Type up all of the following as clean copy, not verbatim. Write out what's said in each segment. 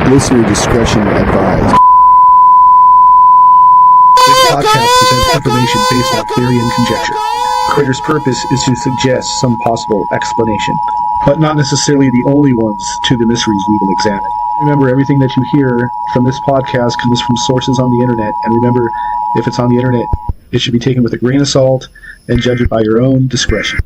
Listener discretion advised. This podcast presents information based on theory and conjecture. The creator's purpose is to suggest some possible explanation, but not necessarily the only ones to the mysteries we will examine. Remember, everything that you hear from this podcast comes from sources on the internet, and remember, if it's on the internet, it should be taken with a grain of salt and judge it by your own discretion.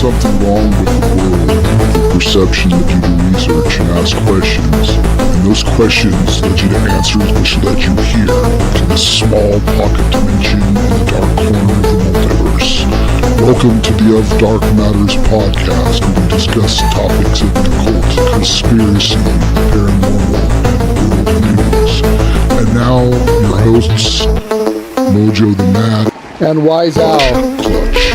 Something wrong with the world, the perception led you to research and ask questions, and those questions led you to answers which led you here, to this small pocket dimension in the dark corner of the multiverse. Welcome to the Of Dark Matters podcast, where we discuss topics of the occult, conspiracy, paranormal, and world news. And now, your hosts, Mojo the Mad, And Wise Owl. Clutch.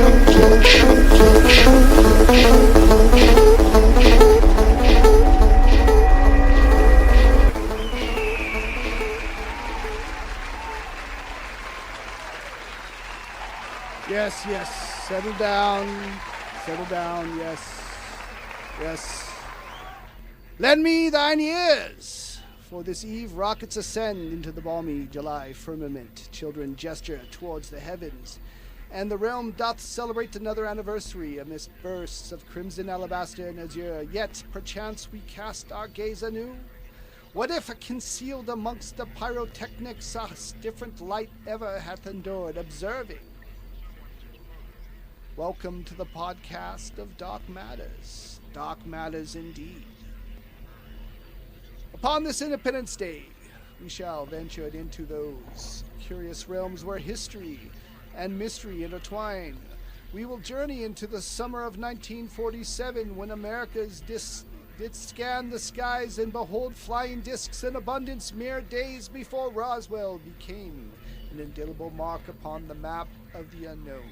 Yes, settle down, yes. Lend me thine ears, for this eve rockets ascend into the balmy July firmament. Children gesture towards the heavens, and the realm doth celebrate another anniversary amidst bursts of crimson alabaster and azure. Yet, perchance, we cast our gaze anew. What if concealed amongst the pyrotechnics a different light ever hath endured, observing? Welcome to the podcast of Dark Matters. Dark Matters indeed. Upon this Independence Day, we shall venture into those curious realms where history and mystery intertwine. We will journey into the summer of 1947, when America's did scan the skies and behold flying discs in abundance mere days before Roswell became an indelible mark upon the map of the unknown.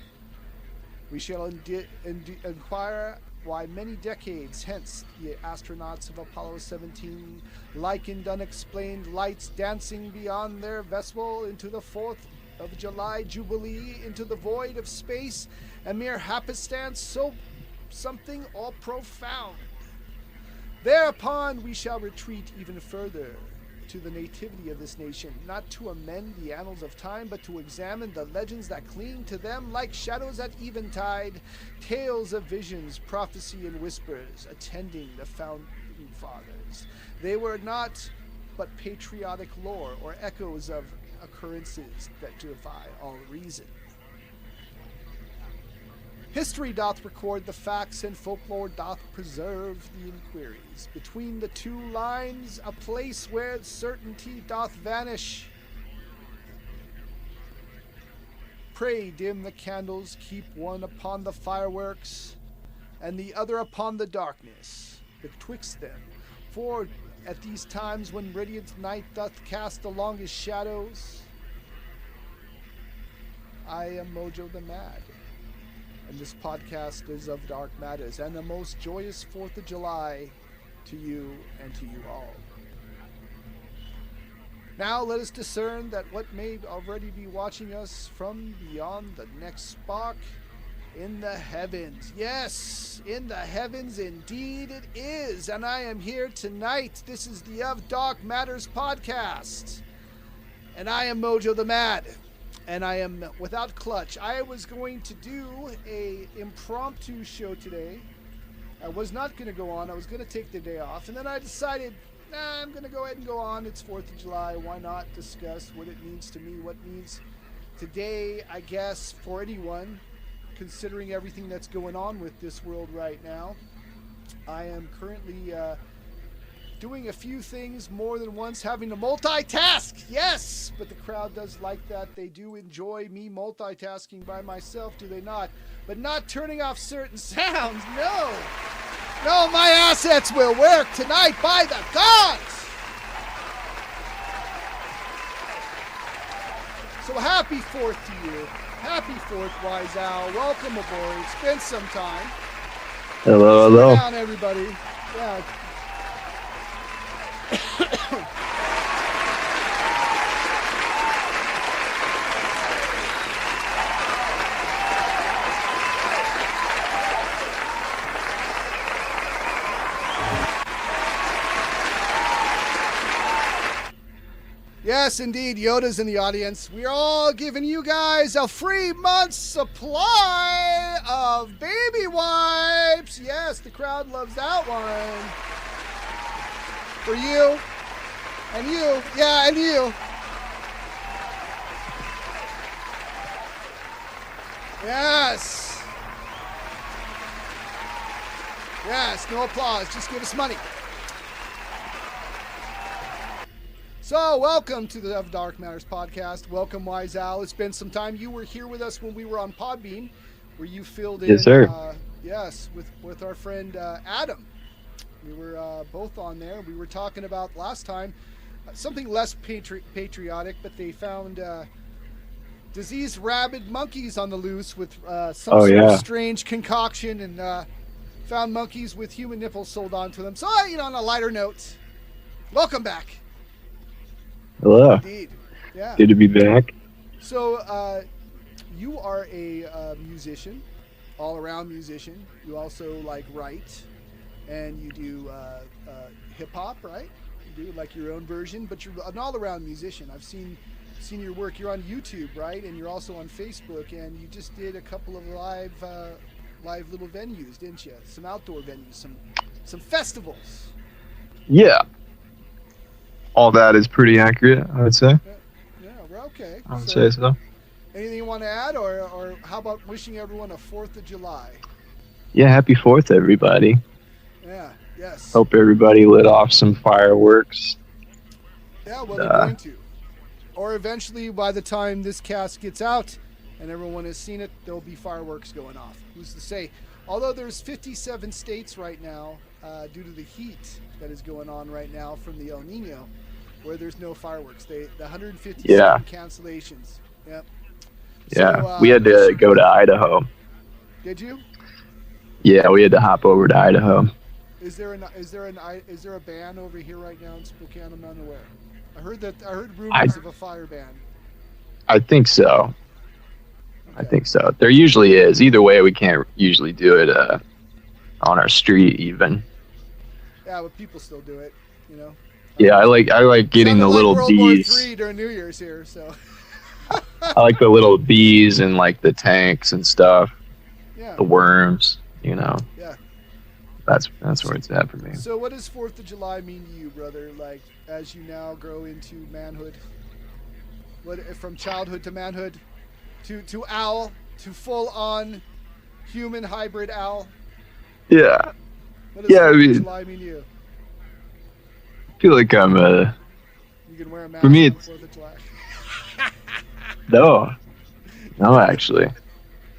We shall inquire why many decades hence the astronauts of Apollo 17 likened unexplained lights dancing beyond their vessel into the 4th of July Jubilee, into the void of space, a mere happenstance, so something all profound. Thereupon we shall retreat even further to the nativity of this nation, not to amend the annals of time, but to examine the legends that cling to them like shadows at eventide, tales of visions, prophecy, and whispers attending the founding fathers. They were not but patriotic lore or echoes of occurrences that defy all reason. History doth record the facts, and folklore doth preserve the inquiries. Between the two lines, a place where certainty doth vanish. Pray dim the candles, keep one upon the fireworks, and the other upon the darkness betwixt them. For at these times when radiant night doth cast the longest shadows, I am Mojo the Mad. And this podcast is Of Dark Matters, and the most joyous 4th of July to you and to you all. Now let us discern that what may already be watching us from beyond the next spark in the heavens. Yes, in the heavens indeed it is. And I am here tonight. This is the Of Dark Matters podcast. And I am Mojo the Mad. And I am without Clutch. I was going to do a impromptu show today. I was not going to go on. I was going to take the day off. And then I decided, nah, I'm gonna go ahead and go on. It's 4th of July. Why not discuss what it means to me? What means today, I guess, for anyone, considering everything that's going on with this world right now. I am currently doing a few things more than once, having to multitask. Yes, but the crowd does like that. They do enjoy me multitasking by myself, do they not? But not turning off certain sounds. No. No, my assets will work tonight by the gods. So happy 4th to you. Happy 4th, Wise Owl. Welcome aboard. It's been some time. Hello, Sit hello. down, everybody. Yeah. Yes, indeed, Yoda's in the audience. We are all giving you guys a free month's supply of baby wipes. Yes, the crowd loves that one. For you, and you, yeah, and you. Yes. Yes, no applause, just give us money. So, welcome to the Of Dark Matters podcast. Welcome, Wise Owl. It's been some time. You were here with us when we were on Podbean, where you filled in. Yes, sir. Yes, with our friend Adam. We were both on there. We were talking about last time something less patriotic, but they found diseased rabid monkeys on the loose with some sort of strange concoction, and found monkeys with human nipples sold onto them. So, on a lighter note, welcome back. Hello. Indeed. Yeah. Good to be back. So, you are a musician, all-around musician. You also write, and you do hip-hop, right? You do your own version, but you're an all-around musician. I've seen your work. You're on YouTube, right? And you're also on Facebook, and you just did a couple of live little venues, didn't you? Some outdoor venues, some festivals. Yeah. All that is pretty accurate, I would say. Yeah, we're okay. I would say so. Anything you want to add, or how about wishing everyone a 4th of July? Yeah, happy 4th, everybody. Yeah, yes. Hope everybody lit off some fireworks. Yeah, well, they're going to. Or eventually, by the time this cast gets out and everyone has seen it, there'll be fireworks going off. Who's to say? Although there's 57 states right now, due to the heat that is going on right now from the El Nino, where there's no fireworks. The 157 cancellations. Yep. Yeah, So, we had to go to Idaho. Did you? Yeah, we had to hop over to Idaho. Is there a ban over here right now in Spokane? I'm unaware. I heard rumors of a fire ban. I think so. Okay. I think so. There usually is. Either way, we can't usually do it on our street even. Yeah, but people still do it, Yeah, I like getting the little World bees. War III during New Year's here, so. I like the little bees and the tanks and stuff. Yeah. The worms, Yeah. That's where it's at for me. So what does 4th of July mean to you, brother? As you now grow into manhood, from childhood to manhood, to owl, to full-on human hybrid owl? Yeah. What does 4th of July mean to you? I feel like I'm You can wear a mask for me, on it's 4th of July. no, actually.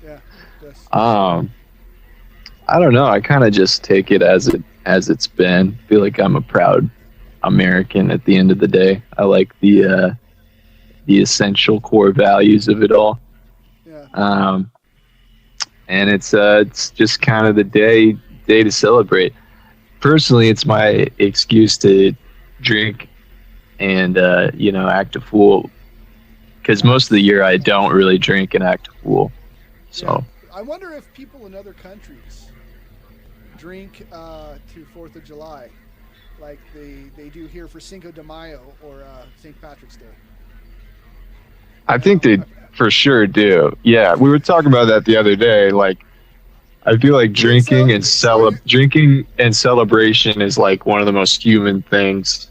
Yeah. Yes. I don't know. I kind of just take it as it's been. Feel like I'm a proud American at the end of the day. I like the essential core values of it all. Yeah. And it's just kind of the day to celebrate. Personally, it's my excuse to drink and act a fool, because most of the year I don't really drink and act a fool. So I wonder if people in other countries drink to 4th of July like they do here for Cinco de Mayo or St. Patrick's Day. I think they for sure do. Yeah, we were talking about that the other day. I feel like drinking and So- drinking and celebration is like one of the most human things.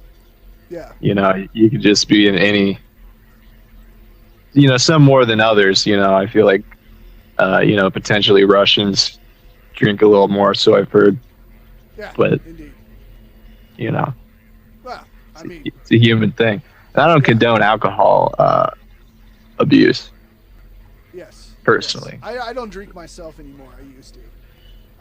Yeah. You know, you could just be in any. You know, some more than others. You know, I feel like, you know, potentially Russians drink a little more, so I've heard. Yeah. But Indeed. you know, Well, I mean, it's a human thing. And I don't condone alcohol abuse. yes. Personally. Yes. I don't drink myself anymore. I used to.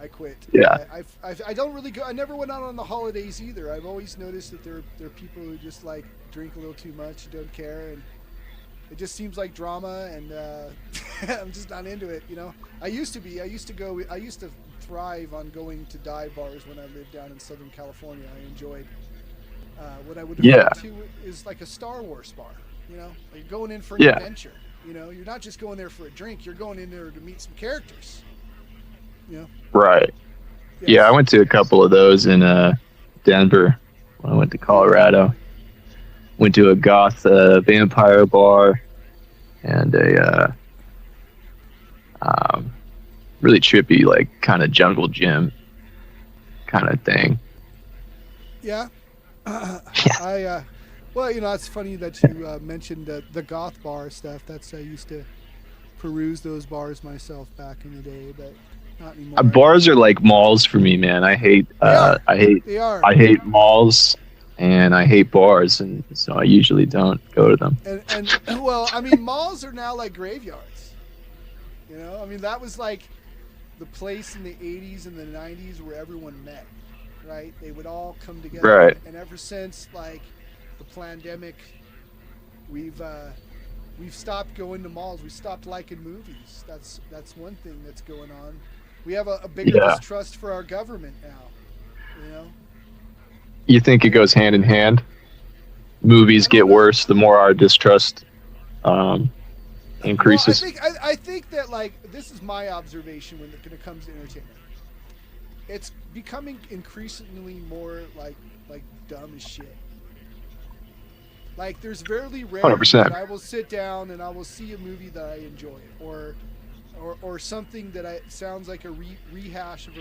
I quit. Yeah. I don't really go. I never went out on the holidays either. I've always noticed that there are people who just like drink a little too much, don't care, and it just seems like drama. And I'm just not into it. You know. I used to be. I used to thrive on going to dive bars when I lived down in Southern California. I enjoyed. What I would refer to is like a Star Wars bar. You know, like you're going in for an adventure. You know, you're not just going there for a drink. You're going in there to meet some characters. You know. Right. Yes. Yeah, I went to a couple of those in Denver when I went to Colorado. Went to a goth vampire bar and a really trippy, like kind of jungle gym kind of thing. Yeah. Well, you know, it's funny that you mentioned the goth bar stuff. I used to peruse those bars myself back in the day, but not anymore. Bars are like malls for me, man. I hate They are. I hate malls and I hate bars, and so I usually don't go to them. And well, I mean, malls are now like graveyards. You know, I mean, that was like the place in the 80s and the 90s where everyone met, right? They would all come together. Right. And ever since like the pandemic, we've stopped going to malls. We stopped liking movies. That's one thing that's going on. We have a bigger distrust for our government now. You know. You think it goes hand in hand? Movies get worse the more our distrust increases. Well, I think that like this is my observation when it comes to entertainment. It's becoming increasingly more like dumb as shit. Like there's very rarely 100%. that I will sit down and I will see a movie that I enjoy or something that sounds like a rehash of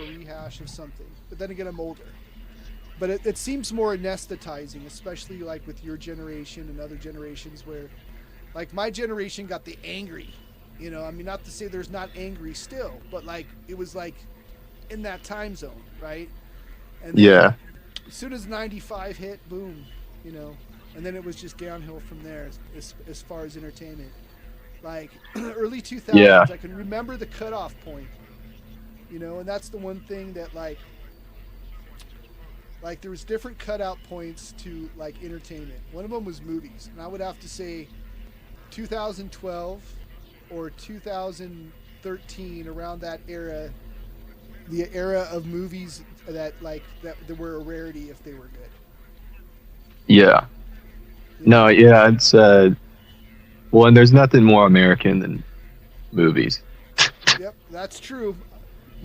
something. But then again, I'm older. But it seems more anesthetizing, especially like with your generation and other generations where, like my generation got the angry, you know. I mean, not to say there's not angry still, but like it was like in that time zone, right? And then as soon as 95 hit, boom, you know, and then it was just downhill from there as far as entertainment. Like early 2000s, I can remember the cutoff point, you know, and that's the one thing that like there was different cutout points to like entertainment. One of them was movies, and I would have to say 2012 or 2013, around that era, the era of movies that were a rarity if they were good. Yeah. No, yeah, it's well, and there's nothing more American than movies. Yep, that's true.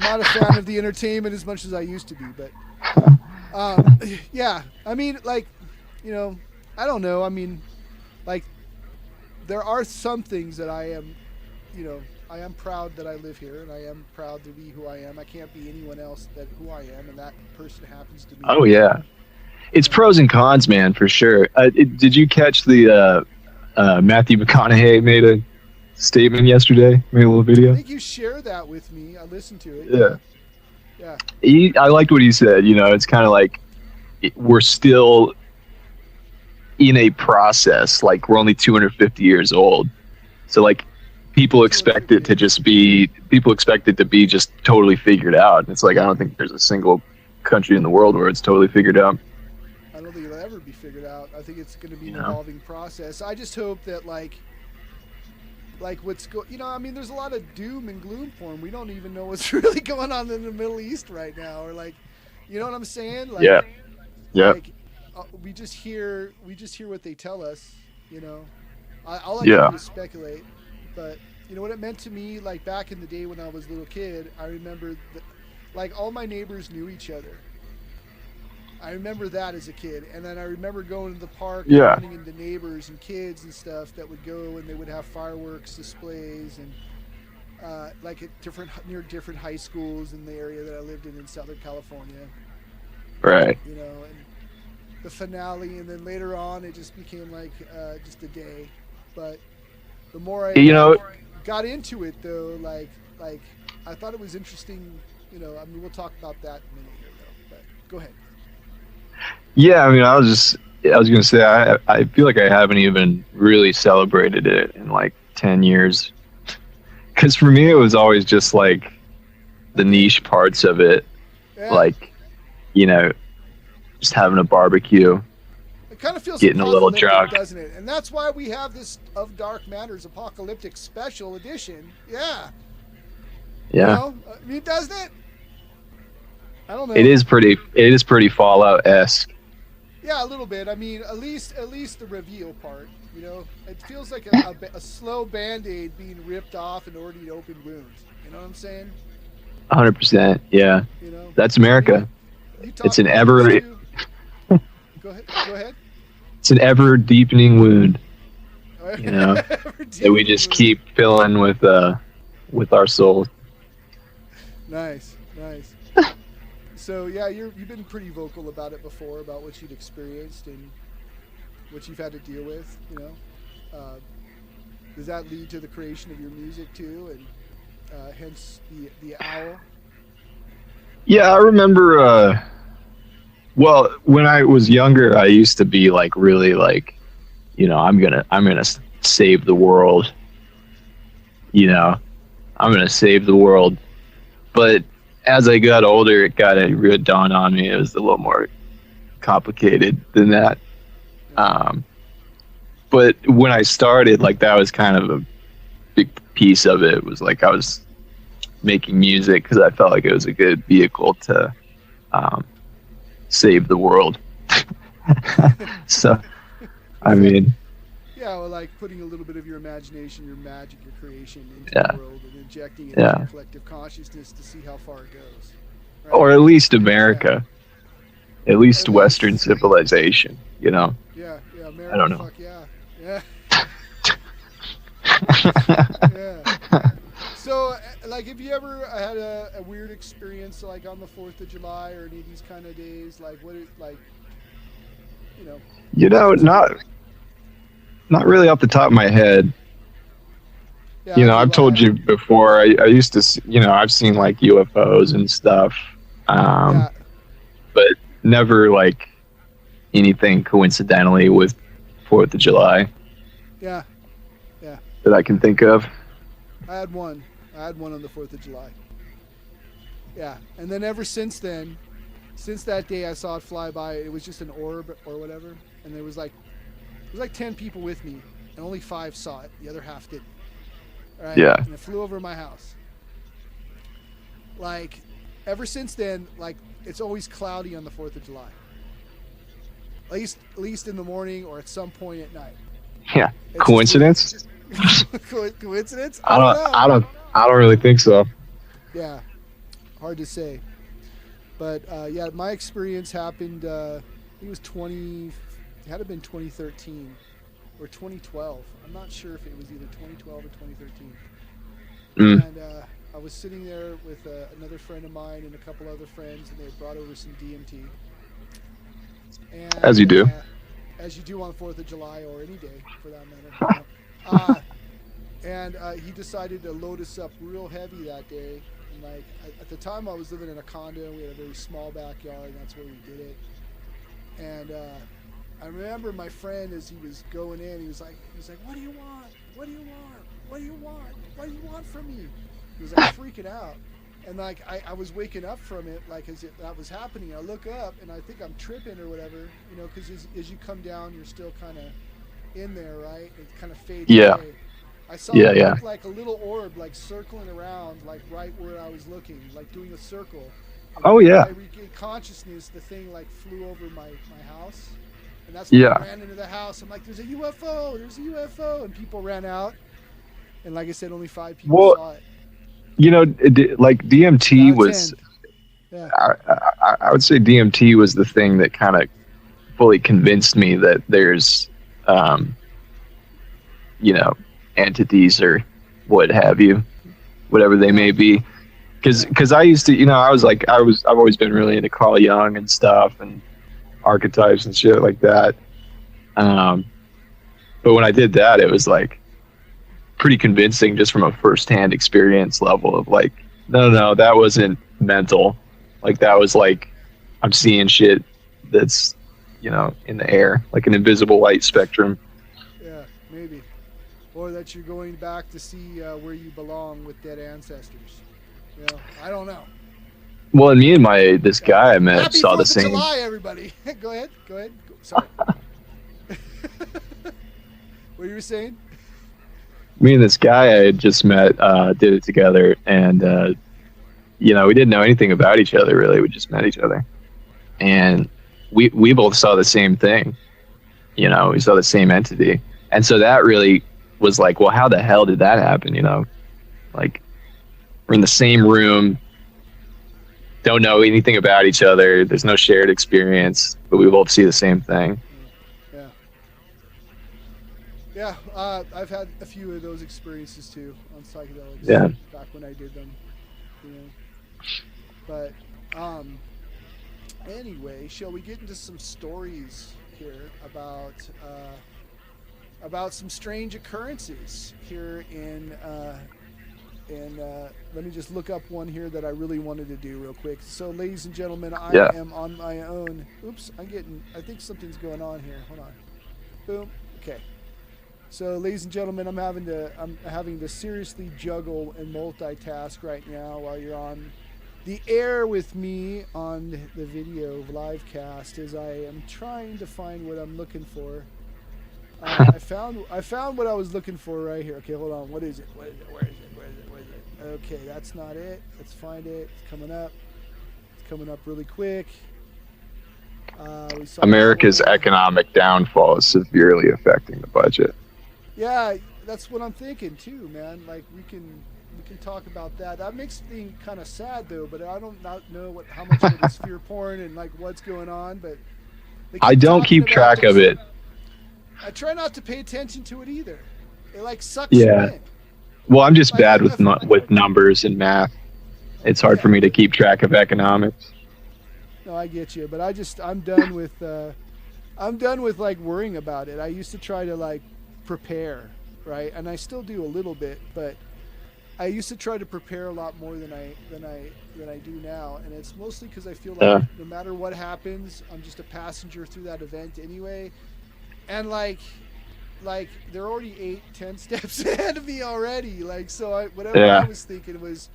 I'm not a fan of the entertainment as much as I used to be, but yeah, I mean, like, you know, I don't know. I mean, like, there are some things that I am, you know, I am proud that I live here, and I am proud to be who I am. I can't be anyone else that who I am, and that person happens to be. Oh yeah, it's pros and cons, man, for sure. Did you catch the Matthew McConaughey made a statement yesterday? Made a little video. I think you shared that with me. I listened to it. Yeah. I liked what he said. You know, it's kind of like we're still in a process. Like we're only 250 years old, so like people expect it to be just totally figured out. And it's like I don't think there's a single country in the world where it's totally figured out. I don't think it'll ever be figured out. I think it's going to be an evolving process. I just hope that like you know, I mean, there's a lot of doom and gloom porn. We don't even know what's really going on in the Middle East right now, or like, you know what I'm saying? Like, yeah. Like, we just hear what they tell us. You know, I'll let you speculate, but you know what it meant to me. Like back in the day when I was a little kid, I remember that, like all my neighbors knew each other. I remember that as a kid, and then I remember going to the park and running into neighbors and kids and stuff that would go and they would have fireworks displays, and like at near different high schools in the area that I lived in Southern California. Right. You know, and the finale, and then later on it just became like just a day. But the more I got into it, though, like I thought it was interesting. You know, I mean, we'll talk about that in a minute here, though. But go ahead. Yeah, I mean, I was gonna say I feel like I haven't even really celebrated it in like 10 years. Because for me, it was always just like the niche parts of it, Yeah. like, you know, just having a barbecue. It kind of feels getting a little apocalyptic, drunk. doesn't it? And that's why we have this Of Dark Matters Apocalyptic Special Edition. Yeah. Yeah, You know? I mean, doesn't it? I don't know. it is pretty Fallout-esque. Yeah, a little bit. I mean, at least the reveal part. You know, it feels like a slow Band-Aid being ripped off an already open wound. You know what I'm saying? 100%. Yeah, You know. that's America. You talk It's an about ever- this too. Go ahead. Go ahead. It's an ever-deepening wound You know, that we just keep filling with our soul. Nice. So yeah, you've been pretty vocal about it before, about what you'd experienced and what you've had to deal with. You know, does that lead to the creation of your music too, and hence the owl? Yeah, I remember. Well, when I was younger, I used to be like really like, you know, I'm gonna save the world. You know, I'm gonna save the world. But as I got older, it really dawned on me it was a little more complicated than that. But when I started, like, that was kind of a big piece of it. It was like I was making music because I felt like it was a good vehicle to save the world. So, I mean, Yeah, well, like putting a little bit of your imagination, your magic, your creation into Yeah. the world and injecting it Yeah. into collective consciousness to see how far it goes. Right? or at least America, at least At Western least. civilization, you know. Yeah, America, I don't know. fuck yeah. So, like, have you ever had a weird experience, like, on the 4th of July or any of these kind of days? Like, you know. You know, not really off the top of my head. Yeah, You know, I I've do told you before, I used to, you know, I've seen like UFOs and stuff, Yeah, but never like anything coincidentally with 4th of July yeah. that I can think of. I had one on the 4th of July. Yeah, and then ever since then, since that day I saw it fly by, it was just an orb or whatever, and there was like 10 people with me, and only 5 saw it. The other half didn't. Right? Yeah. And it flew over my house. Like, ever since then, like, it's always cloudy on the 4th of July. At least in the morning or at some point at night. Yeah, It's coincidence? Coincidence? I know. don't really think so. Yeah, hard to say. But yeah, my experience happened. I think it was it had to have been 2013 or 2012. I'm not sure if it was either 2012 or 2013. Mm. And I was sitting there with another friend of mine and a couple other friends, and they had brought over some DMT. And, As you do. As you do on the 4th of July or any day, for that matter. And he decided to load us up real heavy that day. And like at the time, I was living in a condo. We had a very small backyard. And that's where we did it. And I remember my friend, as he was going in, he was like, "What do you want? What do you want? What do you want? What do you want from me?" He was like freaking out. And like I was waking up from it, like that was happening. I look up and I think I'm tripping or whatever, you know, because as you come down, you're still kind of in there, right? It kind of fades Yeah. away. I saw Yeah, it yeah. look like a little orb, like circling around, like right where I was looking, like doing a circle. And Oh, when yeah. I regained consciousness, the thing like flew over my house, and that's when Yeah. I ran into the house. I'm like, "There's a UFO! There's a UFO!" And people ran out. And like I said, only 5 people Well, saw it. You know, like DMT Out of was, 10. Yeah. I would say DMT was the thing that kind of fully convinced me that there's, you know, entities or what have you whatever they may be. Because I used to, I've always been really into Carl Jung and stuff and archetypes and shit like that. But when I did that, it was like pretty convincing just from a firsthand experience level of like, no, that wasn't mental. Like that was like, I'm seeing shit that's, in the air, like an invisible light spectrum. Yeah, maybe. Or that you're going back to see where you belong with dead ancestors. I don't know. Well, and me and this guy I met Happy saw 4th the of same. July, everybody. Go ahead. Sorry. What you were saying? Me and this guy I had just met did it together, and we didn't know anything about each other really. We just met each other, and we both saw the same thing. We saw the same entity, and so that really was like, well, how the hell did that happen? Like we're in the same room, don't know anything about each other. There's no shared experience, but we both see the same thing. Yeah, I've had a few of those experiences too on psychedelics. Yeah. Back when I did them, But anyway, shall we get into some stories here about some strange occurrences here in let me just look up one here that I really wanted to do real quick. So, ladies and gentlemen, I am on my own. Oops, I think something's going on here. Hold on. Boom. Okay. So, ladies and gentlemen, I'm having to seriously juggle and multitask right now while you're on the air with me on the video live cast, as I am trying to find what I'm looking for. I found what I was looking for right here. Okay, hold on. What is it? Where is it? Okay, that's not it. Let's find it. It's coming up. It's coming up really quick. America's economic downfall is severely affecting the budget. Yeah, that's what I'm thinking too, man. Like we can talk about that. That makes me kind of sad though, but I don't know how much of it is fear porn and like what's going on. But I don't keep track of it. I try not to pay attention to it either. It like sucks you in. Well, I'm just bad with numbers and math. It's hard for me to keep track of economics. No, I get you, but I'm done with like worrying about it. I used to try to like prepare, right? And I still do a little bit, but I used to try to prepare a lot more than I do now, and it's mostly because I feel like no matter what happens, I'm just a passenger through that event anyway, and like they're already 8-10 steps ahead of me already. Like so, I was thinking was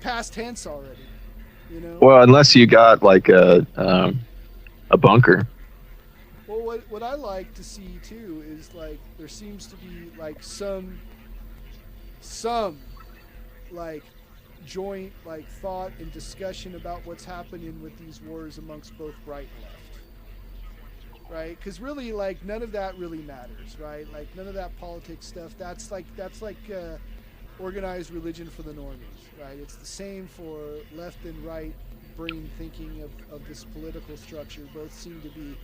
past tense already. Well, unless you got like a bunker. Well, what I like to see too is like there seems to be like some like joint like thought and discussion about what's happening with these wars amongst both right and left. Right? Because really, like, none of that really matters, right? Like, none of that politics stuff. That's like organized religion for the normies, right? It's the same for left and right brain thinking of this political structure. Both seem to be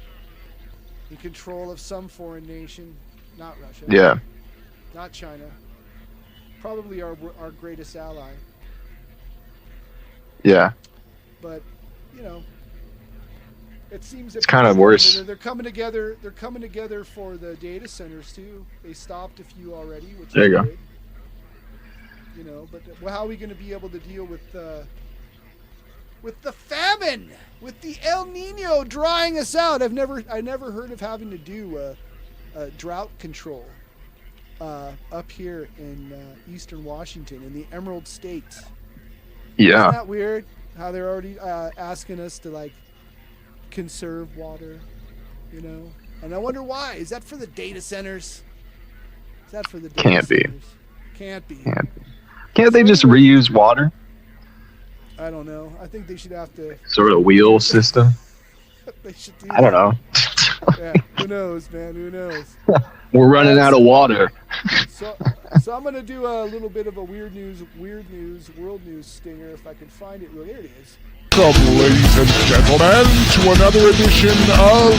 in control of some foreign nation, not Russia. Yeah. Not China. Probably our greatest ally. Yeah. But, it seems it's kind of worse. They're coming together. They're coming together for the data centers too. They stopped a few already, which there is you good. But how are we going to be able to deal with the famine, with the El Nino drying us out? I never heard of having to do a drought control up here in eastern Washington in the Emerald State. Yeah. Isn't that weird? How they're already asking us to like conserve water, and I wonder why. Is that for the data centers? Is that for the data centers? Can't be. Can't they just reuse water? I don't know. I think they should have to sort of wheel system. They should do I don't know. Yeah, who knows, man? Who knows? We're running out of water. So I'm gonna do a little bit of a weird news, world news stinger if I can find it. Well, there it is. Welcome, ladies and gentlemen, to another edition of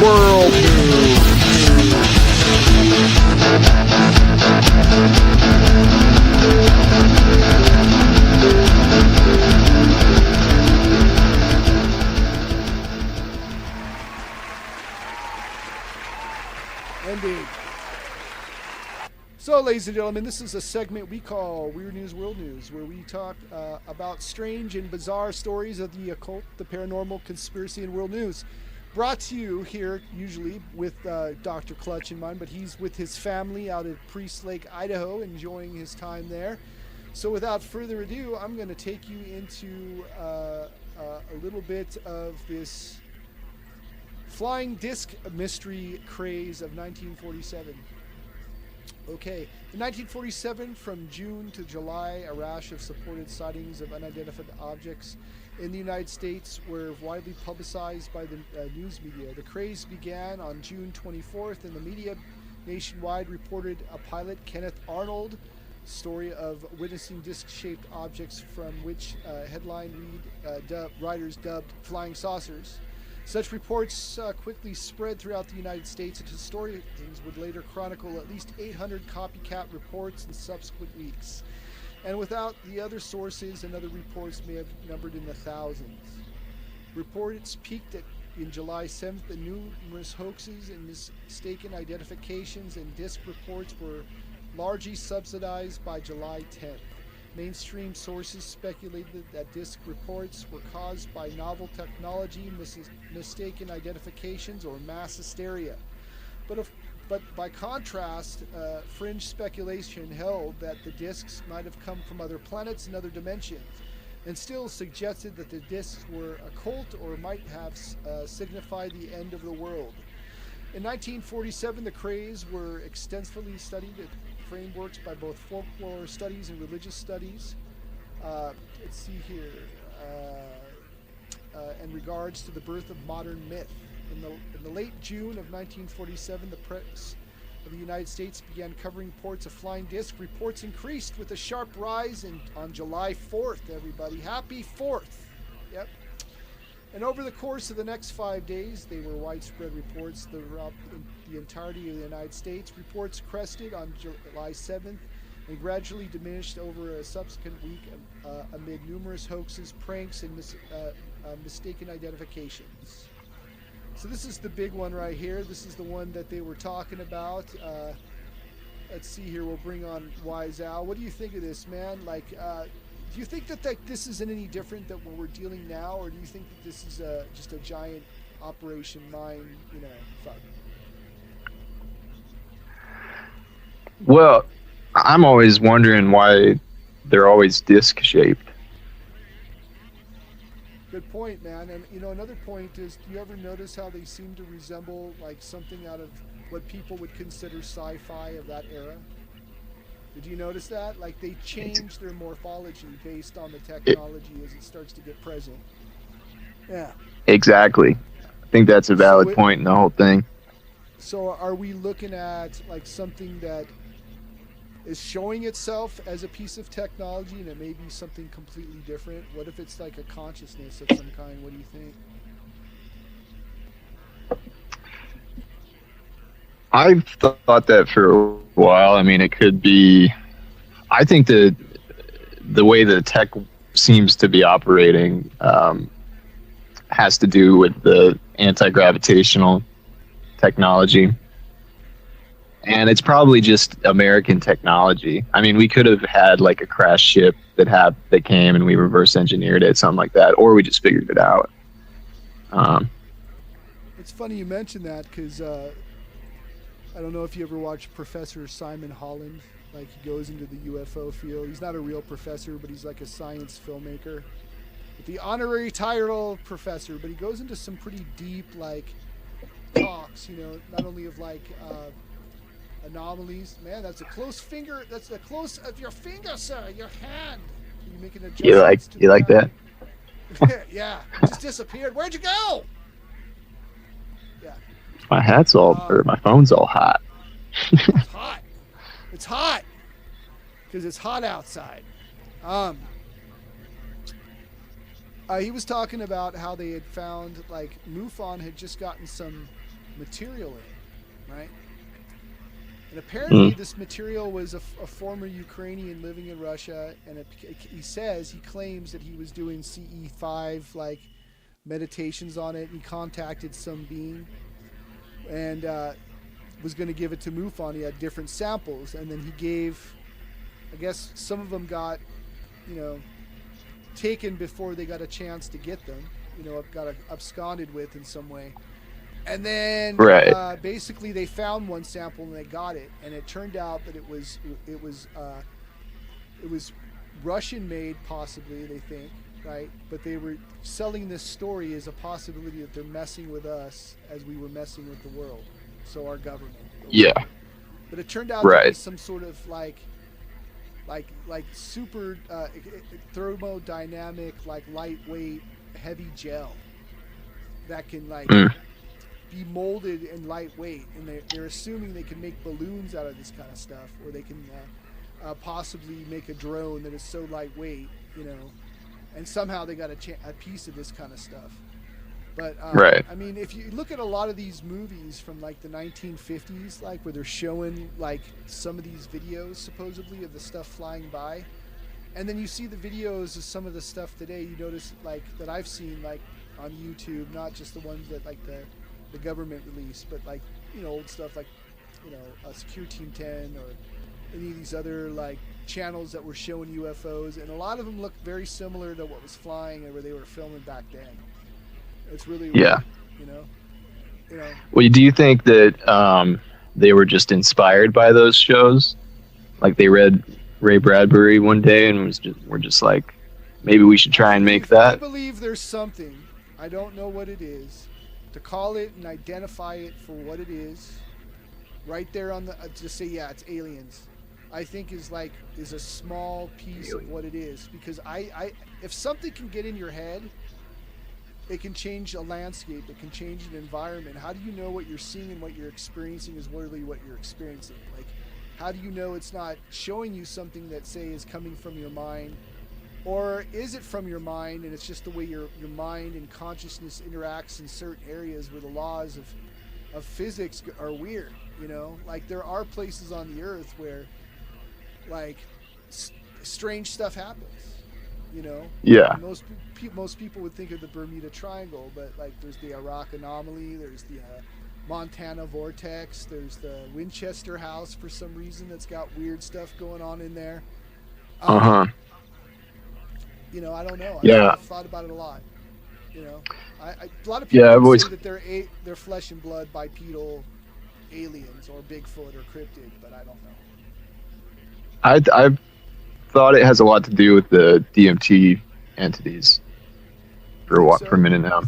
World News. So, ladies and gentlemen, this is a segment we call Weird News World News, where we talk about strange and bizarre stories of the occult, the paranormal, conspiracy, and world news. Brought to you here, usually with Dr. Clutch in mind, but he's with his family out at Priest Lake, Idaho, enjoying his time there. So, without further ado, I'm going to take you into a little bit of this flying disc mystery craze of 1947. Okay, in 1947, from June to July, a rash of supported sightings of unidentified objects in the United States were widely publicized by the news media. The craze began on June 24th, and the media nationwide reported a pilot, Kenneth Arnold, story of witnessing disc-shaped objects from which writers dubbed flying saucers. Such reports quickly spread throughout the United States, and historians would later chronicle at least 800 copycat reports in subsequent weeks. And without the other sources, and other reports may have numbered in the thousands. Reports peaked in July 7th, and numerous hoaxes and mistaken identifications and disc reports were largely subsidized by July 10th. Mainstream sources speculated that disc reports were caused by novel technology, mistaken identifications, or mass hysteria. But by contrast, fringe speculation held that the discs might have come from other planets and other dimensions, and still suggested that the discs were occult or might have signified the end of the world. In 1947, the craze were extensively studied at frameworks by both folklore studies and religious studies. Let's see here. In regards to the birth of modern myth. In the late June of 1947, the press of the United States began covering reports of flying disc. Reports increased with a sharp rise on July 4th, everybody. Happy 4th. Yep. And over the course of the next 5 days, they were widespread reports throughout the entirety of the United States. Reports crested on July 7th and gradually diminished over a subsequent week amid numerous hoaxes, pranks, and mistaken identifications. So this is the big one right here. This is the one that they were talking about. Let's see here. We'll bring on Wise Al. What do you think of this, man? Do you think that this isn't any different than what we're dealing now, or do you think that this is just a giant Operation Mind, fuck? Well, I'm always wondering why they're always disc-shaped. Good point, man. And another point is, do you ever notice how they seem to resemble like something out of what people would consider sci-fi of that era? Did you notice that? Like they change their morphology based on the technology as it starts to get present. Yeah. Exactly. I think that's a valid point in the whole thing. So are we looking at like something that is showing itself as a piece of technology and it may be something completely different? What if it's like a consciousness of some kind? What do you think? I've thought that for a while. I mean, it could be. I think that the way the tech seems to be operating has to do with the anti-gravitational technology. And it's probably just American technology. I mean, we could have had like a crash ship that came and we reverse engineered it, something like that, or we just figured it out. It's funny you mention that because I don't know if you ever watched Professor Simon Holland. Like he goes into the UFO field. He's not a real professor, but he's like a science filmmaker with the honorary title of professor. But he goes into some pretty deep like talks. Not only of like anomalies. Man, that's a close finger. That's the close of your finger, sir. Your hand. Are you making adjustments? You like that? Yeah, it just disappeared. Where'd you go? Yeah. My hat's or my phone's all hot. It's hot. It's hot because it's hot outside. He was talking about how they had found like MUFON had just gotten some material in, right? And apparently this material was a former Ukrainian living in Russia, and he claims that he was doing CE5 like meditations on it, and he contacted some being, and was going to give it to MUFON. He had different samples, and then he gave, I guess some of them got, taken before they got a chance to get them, got absconded with in some way. And then basically they found one sample and they got it, and it turned out that it was Russian made, possibly, they think, right? But they were selling this story as a possibility that they're messing with us as we were messing with the world. So our government. Yeah. But it turned out to be some sort of like super thermodynamic, like lightweight, heavy gel that can be molded and lightweight, and they're assuming they can make balloons out of this kind of stuff, or they can possibly make a drone that is so lightweight, and somehow they got a piece of this kind of stuff. But I mean, if you look at a lot of these movies from like the 1950s, like where they're showing like some of these videos supposedly of the stuff flying by, and then you see the videos of some of the stuff today, you notice like that I've seen like on YouTube, not just the ones that like the government released, but like old stuff like Secure Team 10 or any of these other like channels that were showing UFOs, and a lot of them look very similar to what was flying and where they were filming back then. It's really weird, Well, do you think that they were just inspired by those shows? Like they read Ray Bradbury one day and were just like, maybe we should try and make that? I believe there's something, I don't know what it is, to call it and identify it for what it is, right there on the, just say, yeah, it's aliens, I think is a small piece of what it is. Because I if something can get in your head, it can change a landscape, it can change an environment. How do you know what you're seeing and what you're experiencing is literally what you're experiencing? Like, how do you know it's not showing you something that, say, is coming from your mind? Or is it from your mind and it's just the way your mind and consciousness interacts in certain areas where the laws of physics are weird, Like, there are places on the earth where, like, strange stuff happens. Yeah. Most people would think of the Bermuda Triangle, but like there's the Iraq anomaly, there's the Montana vortex, there's the Winchester house for some reason that's got weird stuff going on in there. I don't know. I've thought about it a lot. A lot of people say that they're flesh and blood bipedal aliens or Bigfoot or cryptid, but I don't know. I've thought it has a lot to do with the DMT entities for a minute now.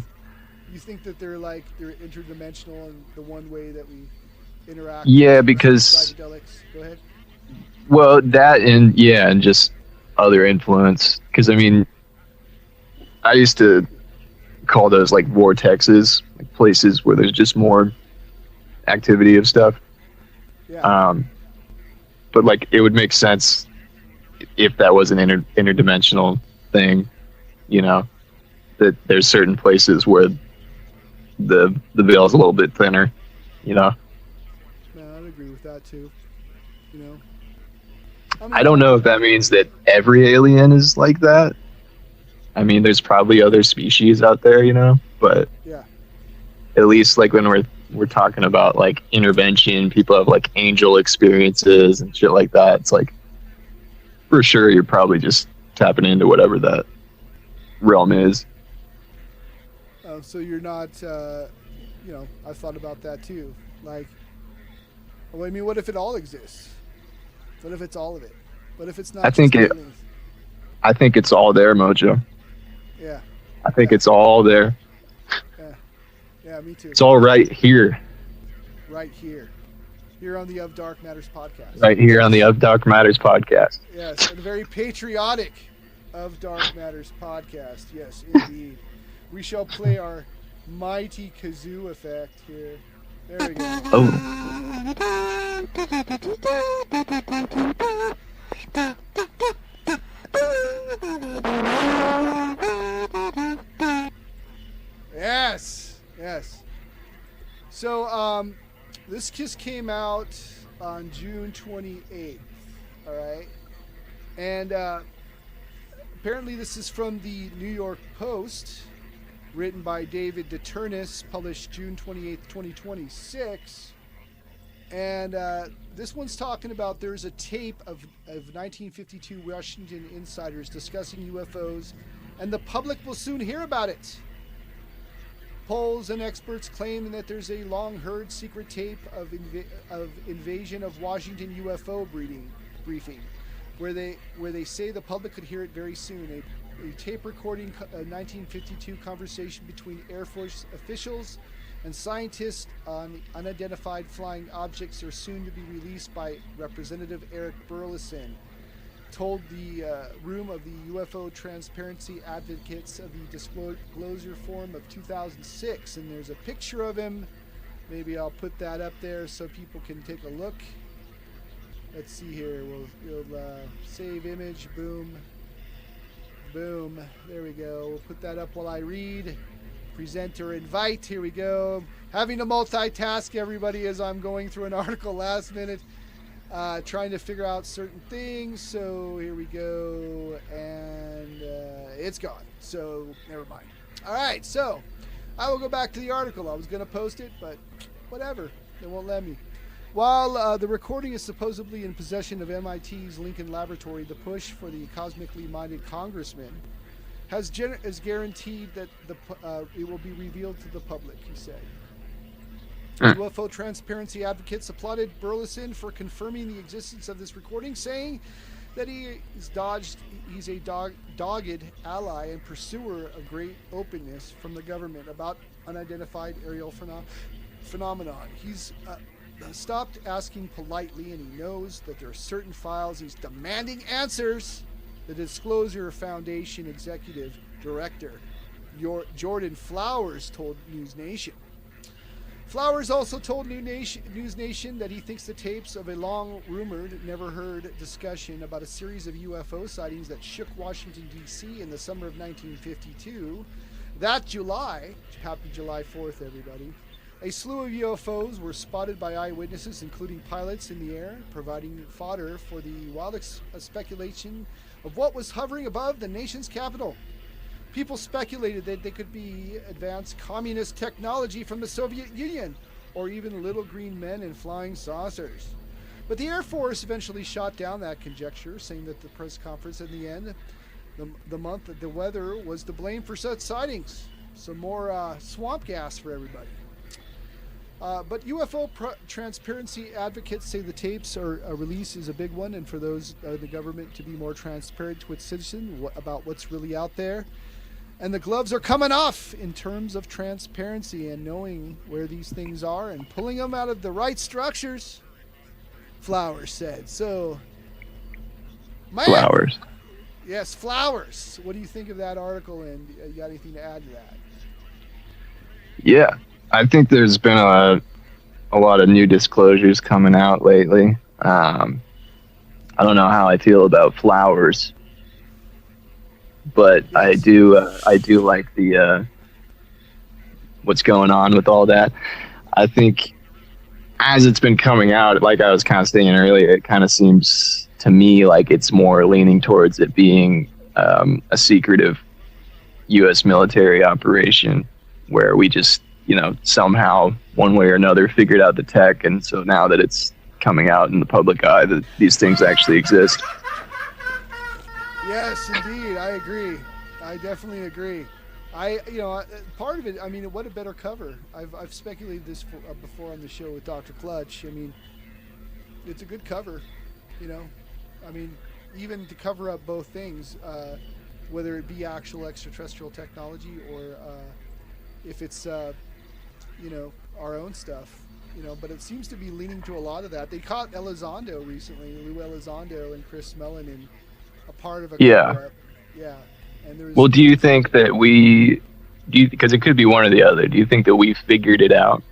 You think that they're interdimensional in the one way that we interact? Yeah, with because psychedelics. Go ahead. Well, that and just other influence. Because I mean, I used to call those like vortexes, like places where there's just more activity of stuff. Yeah. But like it would make sense if that was an interdimensional thing, that there's certain places where the veil is a little bit thinner, Yeah, I'd agree with that too. I don't know if that means that every alien is like that. I mean, there's probably other species out there, but yeah, at least like when we're talking about like intervention, people have like angel experiences and shit like that. It's like, for sure, you're probably just tapping into whatever that realm is. So you're not, I've thought about that too. Like, well, I mean, what if it all exists? What if it's all of it? What if it's not? I think it's all there, Mojo. Yeah. I think it's all there. Yeah, me too. It's all right here. Right here. Here on the Of Dark Matters podcast. Right here on the Of Dark Matters podcast. Yes, and a very patriotic Of Dark Matters podcast. Yes, indeed. We shall play our mighty kazoo effect here. There we go. Yes. So, this just came out on June 28th. All right, and apparently this is from the New York Post, written by David DeTurnis, published June 28th, 2026. And this one's talking about there's a tape of 1952 Washington insiders discussing UFOs, and the public will soon hear about it. Polls and experts claim that there's a long-heard secret tape of invasion of Washington UFO briefing, where they say the public could hear it very soon. A tape recording a 1952 conversation between Air Force officials and scientists on unidentified flying objects are soon to be released by Representative Eric Burleson, told the room of the UFO Transparency Advocates of the Disclosure Forum of 2006. And there's a picture of him. Maybe I'll put that up there so people can take a look. Let's see here. We'll save image. Boom. Boom. There we go. We'll put that up while I read. Present or invite. Here we go. Having to multitask, everybody, as I'm going through an article last minute, trying to figure out certain things. So here we go, and it's gone. So never mind. All right. So I will go back to the article. I was going to post it, but whatever. They won't let me. While the recording is supposedly in possession of MIT's Lincoln Laboratory, the push for the cosmically minded congressman has guaranteed that it will be revealed to the public, he said. UFO Transparency Advocates applauded Burleson for confirming the existence of this recording, saying that he's a dogged ally and pursuer of great openness from the government about unidentified aerial phenomenon. He's stopped asking politely, and he knows that there are certain files he's demanding answers. The Disclosure Foundation Executive Director Jordan Flowers told News Nation. Flowers also told News Nation that he thinks the tapes of a long-rumored, never-heard discussion about a series of UFO sightings that shook Washington, D.C. in the summer of 1952, that July, happy July 4th, everybody, a slew of UFOs were spotted by eyewitnesses, including pilots in the air, providing fodder for the wild speculation of what was hovering above the nation's capital. People speculated that they could be advanced communist technology from the Soviet Union, or even little green men in flying saucers. But the Air Force eventually shot down that conjecture, saying that the press conference in the end, the month that the weather was to blame for such sightings. Some more swamp gas for everybody. But UFO transparency advocates say the tapes release is a big one, and for those the government to be more transparent to its citizens about what's really out there. And the gloves are coming off in terms of transparency and knowing where these things are and pulling them out of the right structures, Flowers said. So, Flowers. Yes, Flowers. What do you think of that article, and you got anything to add to that? Yeah, I think there's been a lot of new disclosures coming out lately. I don't know how I feel about Flowers, but yes. I do like the what's going on with all that. I think as it's been coming out, like I was kind of saying earlier, it kind of seems to me like it's more leaning towards it being a secretive U.S. military operation where we just, somehow one way or another figured out the tech, and so now that it's coming out in the public eye that these things actually exist. Yes, indeed, I agree. I definitely agree. Part of it, what a better cover. I've speculated this before on the show with Dr. Clutch. It's a good cover, even to cover up both things, whether it be actual extraterrestrial technology or if it's, our own stuff, but it seems to be leaning to a lot of that. They caught Elizondo recently, Lou Elizondo and Chris Mellon in a part of a cover-up. Yeah. And there's, well, do you think that because it could be one or the other, do you think that we figured it out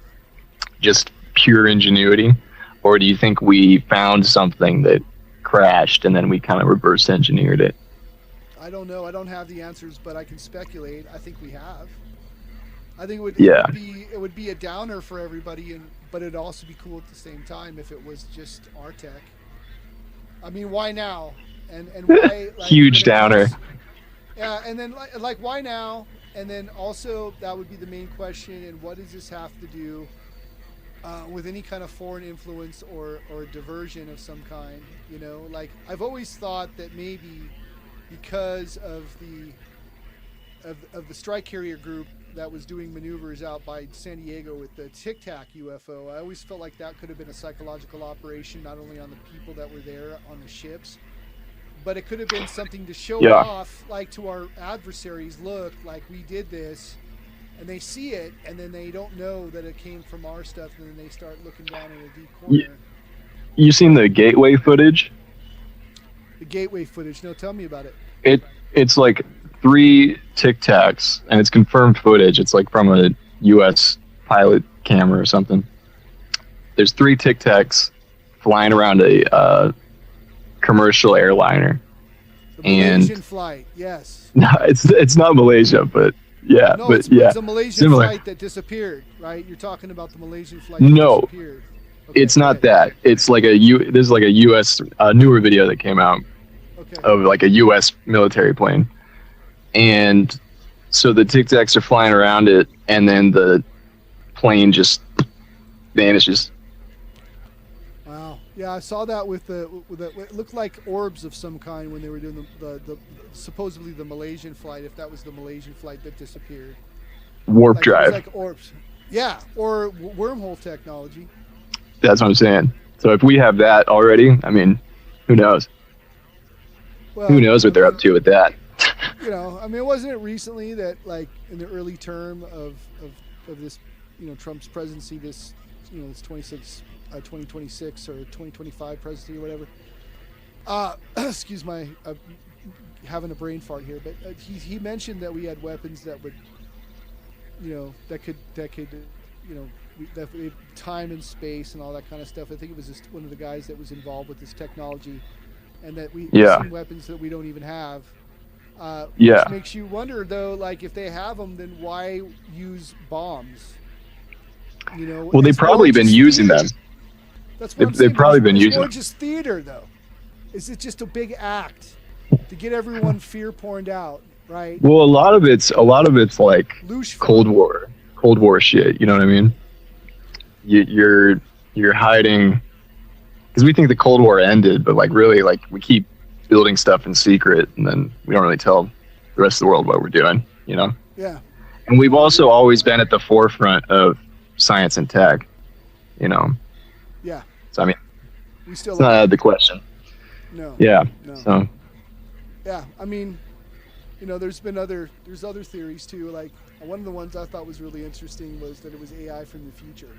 just pure ingenuity, or do you think we found something that crashed and then we kind of reverse engineered it? I don't know. I don't have the answers, but I can speculate. I think we have. I think it would be a downer for everybody, but it'd also be cool at the same time if it was just our tech. Why now? And why? Huge downer. Yeah, and then like why now? And then also that would be the main question. And what does this have to do with any kind of foreign influence or diversion of some kind. You know, like I've always thought that maybe because of the strike carrier group that was doing maneuvers out by San Diego with the Tic Tac UFO, I always felt like that could have been a psychological operation, not only on the people that were there on the ships, but it could have been something to show off, like to our adversaries, look, like we did this, and they see it, and then they don't know that it came from our stuff, and then they start looking down in a deep corner. You seen the Gateway footage? The Gateway footage? No, tell me about it. It's like 3 Tic Tacs, and it's confirmed footage. It's like from a U.S. pilot camera or something. There's 3 Tic Tacs flying around a commercial airliner. The Malaysian flight, yes. No, it's not Malaysia, but yeah, no, but it's a Malaysian similar. flight that disappeared, right? You're talking about the Malaysian flight No, that disappeared. Okay, it's not that. It's like there's like a U.S. Newer video that came out of like a U.S. military plane, and so the Tic Tacs are flying around it, and then the plane just vanishes. Wow. Yeah, I saw that with it looked like orbs of some kind when they were doing the supposedly the Malaysian flight, if that was the Malaysian flight that disappeared. Warp like, drive. It was like orbs. Yeah, or wormhole technology. That's what I'm saying. So if we have that already, I mean, who knows? Well, who knows what they're up to with that? You know, I mean, wasn't it recently that, like, in the early term of this, you know, Trump's presidency, this, you know, this 2026 or 2025 presidency or whatever. Excuse my having a brain fart here, but he mentioned that we had weapons that would, you know, that could, you know, that time and space and all that kind of stuff. I think it was just one of the guys that was involved with this technology, and that we some weapons that we don't even have. Which makes you wonder, though, like, if they have them, then why use bombs? You know, well, they've probably been using them. That's what I'm saying. They've probably been using them. It's more just theater, though. Is it just a big act to get everyone fear-porned out, right? Well, a lot of it's like Cold War shit. You know what I mean? You're hiding, because we think the Cold War ended, but like really, like we keep building stuff in secret, and then we don't really tell the rest of the world what we're doing. You know? Yeah. And we've also always been at the forefront of science and tech. You know? Yeah. So I mean, we still it's not out of the question. No. Yeah. No. So. Yeah, I mean, you know, there's other theories too. Like, one of the ones I thought was really interesting was that it was AI from the future.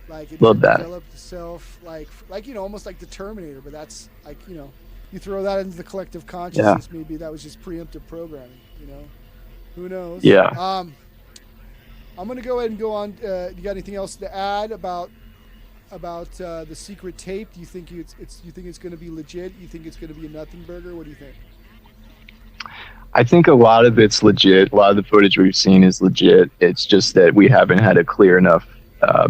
Like, it developed itself, like, you know, almost like the Terminator. But that's like, you know, you throw that into the collective consciousness. Maybe that was just preemptive programming. You know, who knows? Yeah. I'm gonna go ahead and go on. You got anything else to add about the secret tape? Do you think you think it's going to be legit? You think it's going to be a nothing burger? What do you think? I think a lot of it's legit. A lot of the footage we've seen is legit. It's just that we haven't had a clear enough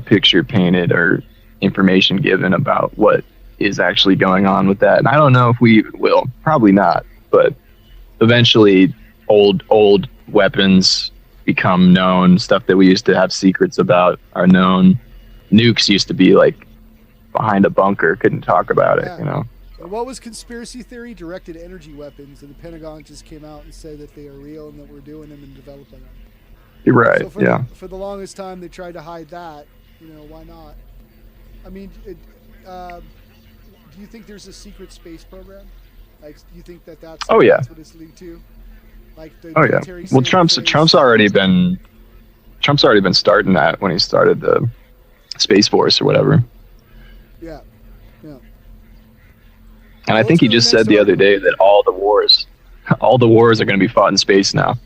picture painted or information given about what is actually going on with that. And I don't know if we will. Probably not. But eventually, old weapons become known. Stuff that we used to have secrets about are known. Nukes used to be like behind a bunker, couldn't talk about it, you know. And what was conspiracy theory? Directed energy weapons, and the Pentagon just came out and said that they are real and that we're doing them and developing them. You're right. So for the longest time, they tried to hide that. You know, why not? I mean, do you think there's a secret space program? Like, do you think that's that's what it's leading to? Like the military. Well, Trump's already been starting that when he started the Space Force or whatever. Yeah. Yeah. And I think he just said the other day that all the wars are going to be fought in space now.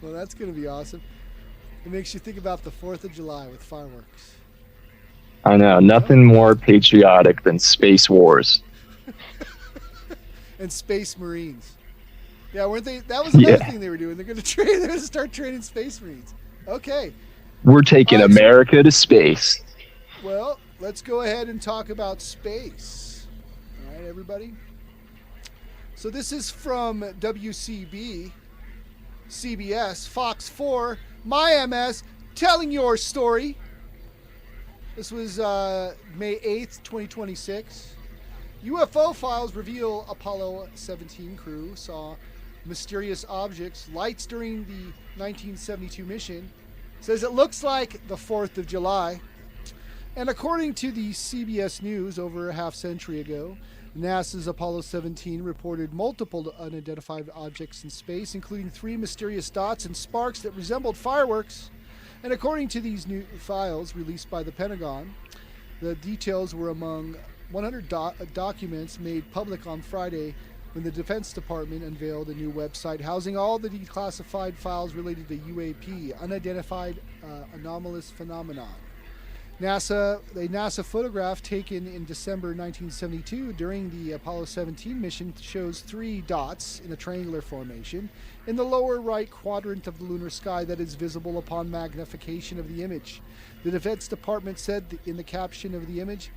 Well, that's going to be awesome. It makes you think about the 4th of July with fireworks. I know. Nothing more patriotic than space wars. And space marines. Yeah, weren't they? That was another thing they were doing. They're going to start training space marines. Okay. We're taking America to space. Well, let's go ahead and talk about space. All right, everybody. So this is from WCB, CBS, Fox 4, My MS, telling your story. This was May 8th, 2026. UFO files reveal Apollo 17 crew saw mysterious objects, lights during the 1972 mission. Says it looks like the 4th of July. And according to the CBS News, over a half century ago, NASA's Apollo 17 reported multiple unidentified objects in space, including 3 mysterious dots and sparks that resembled fireworks. And according to these new files released by the Pentagon, the details were among 100 documents made public on Friday when the Defense Department unveiled a new website housing all the declassified files related to UAP, unidentified anomalous phenomenon. A NASA photograph taken in December 1972 during the Apollo 17 mission shows 3 dots in a triangular formation in the lower right quadrant of the lunar sky that is visible upon magnification of the image. The Defense Department said in the caption of the image,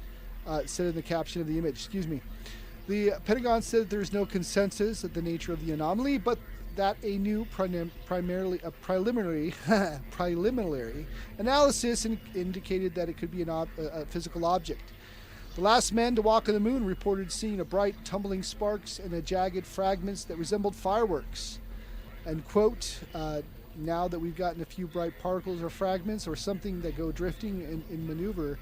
The Pentagon said there's no consensus of the nature of the anomaly, but that a new preliminary analysis indicated that it could be a physical object. The last men to walk on the moon reported seeing a bright tumbling sparks and a jagged fragments that resembled fireworks. And quote, now that we've gotten a few bright particles or fragments or something that go drifting in maneuver,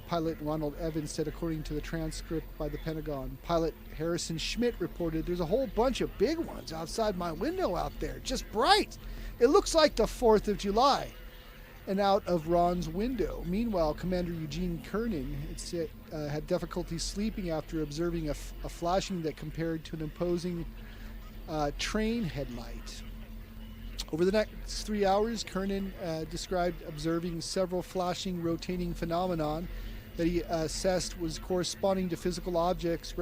pilot Ronald Evans said, according to the transcript by the Pentagon. Pilot Harrison Schmidt reported, there's a whole bunch of big ones outside my window out there, just bright. It looks like the 4th of July. And out of Ron's window. Meanwhile, Commander Eugene Kernan had difficulty sleeping after observing a flashing that compared to an imposing train headlight. Over the next 3 hours, Kernan described observing several flashing, rotating phenomenon that he assessed was corresponding to physical objects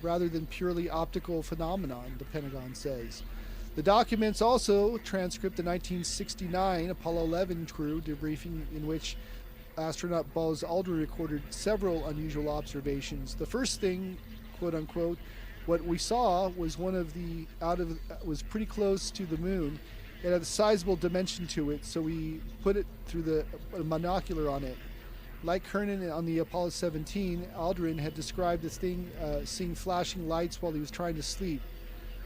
rather than purely optical phenomenon, the Pentagon says. The documents also transcript the 1969 Apollo 11 crew debriefing in which astronaut Buzz Aldrin recorded several unusual observations. The first thing, quote unquote, what we saw was was pretty close to the moon. It had a sizable dimension to it, so we put it through the monocular on it. Like Kernan on the Apollo 17, Aldrin had described this thing seeing flashing lights while he was trying to sleep.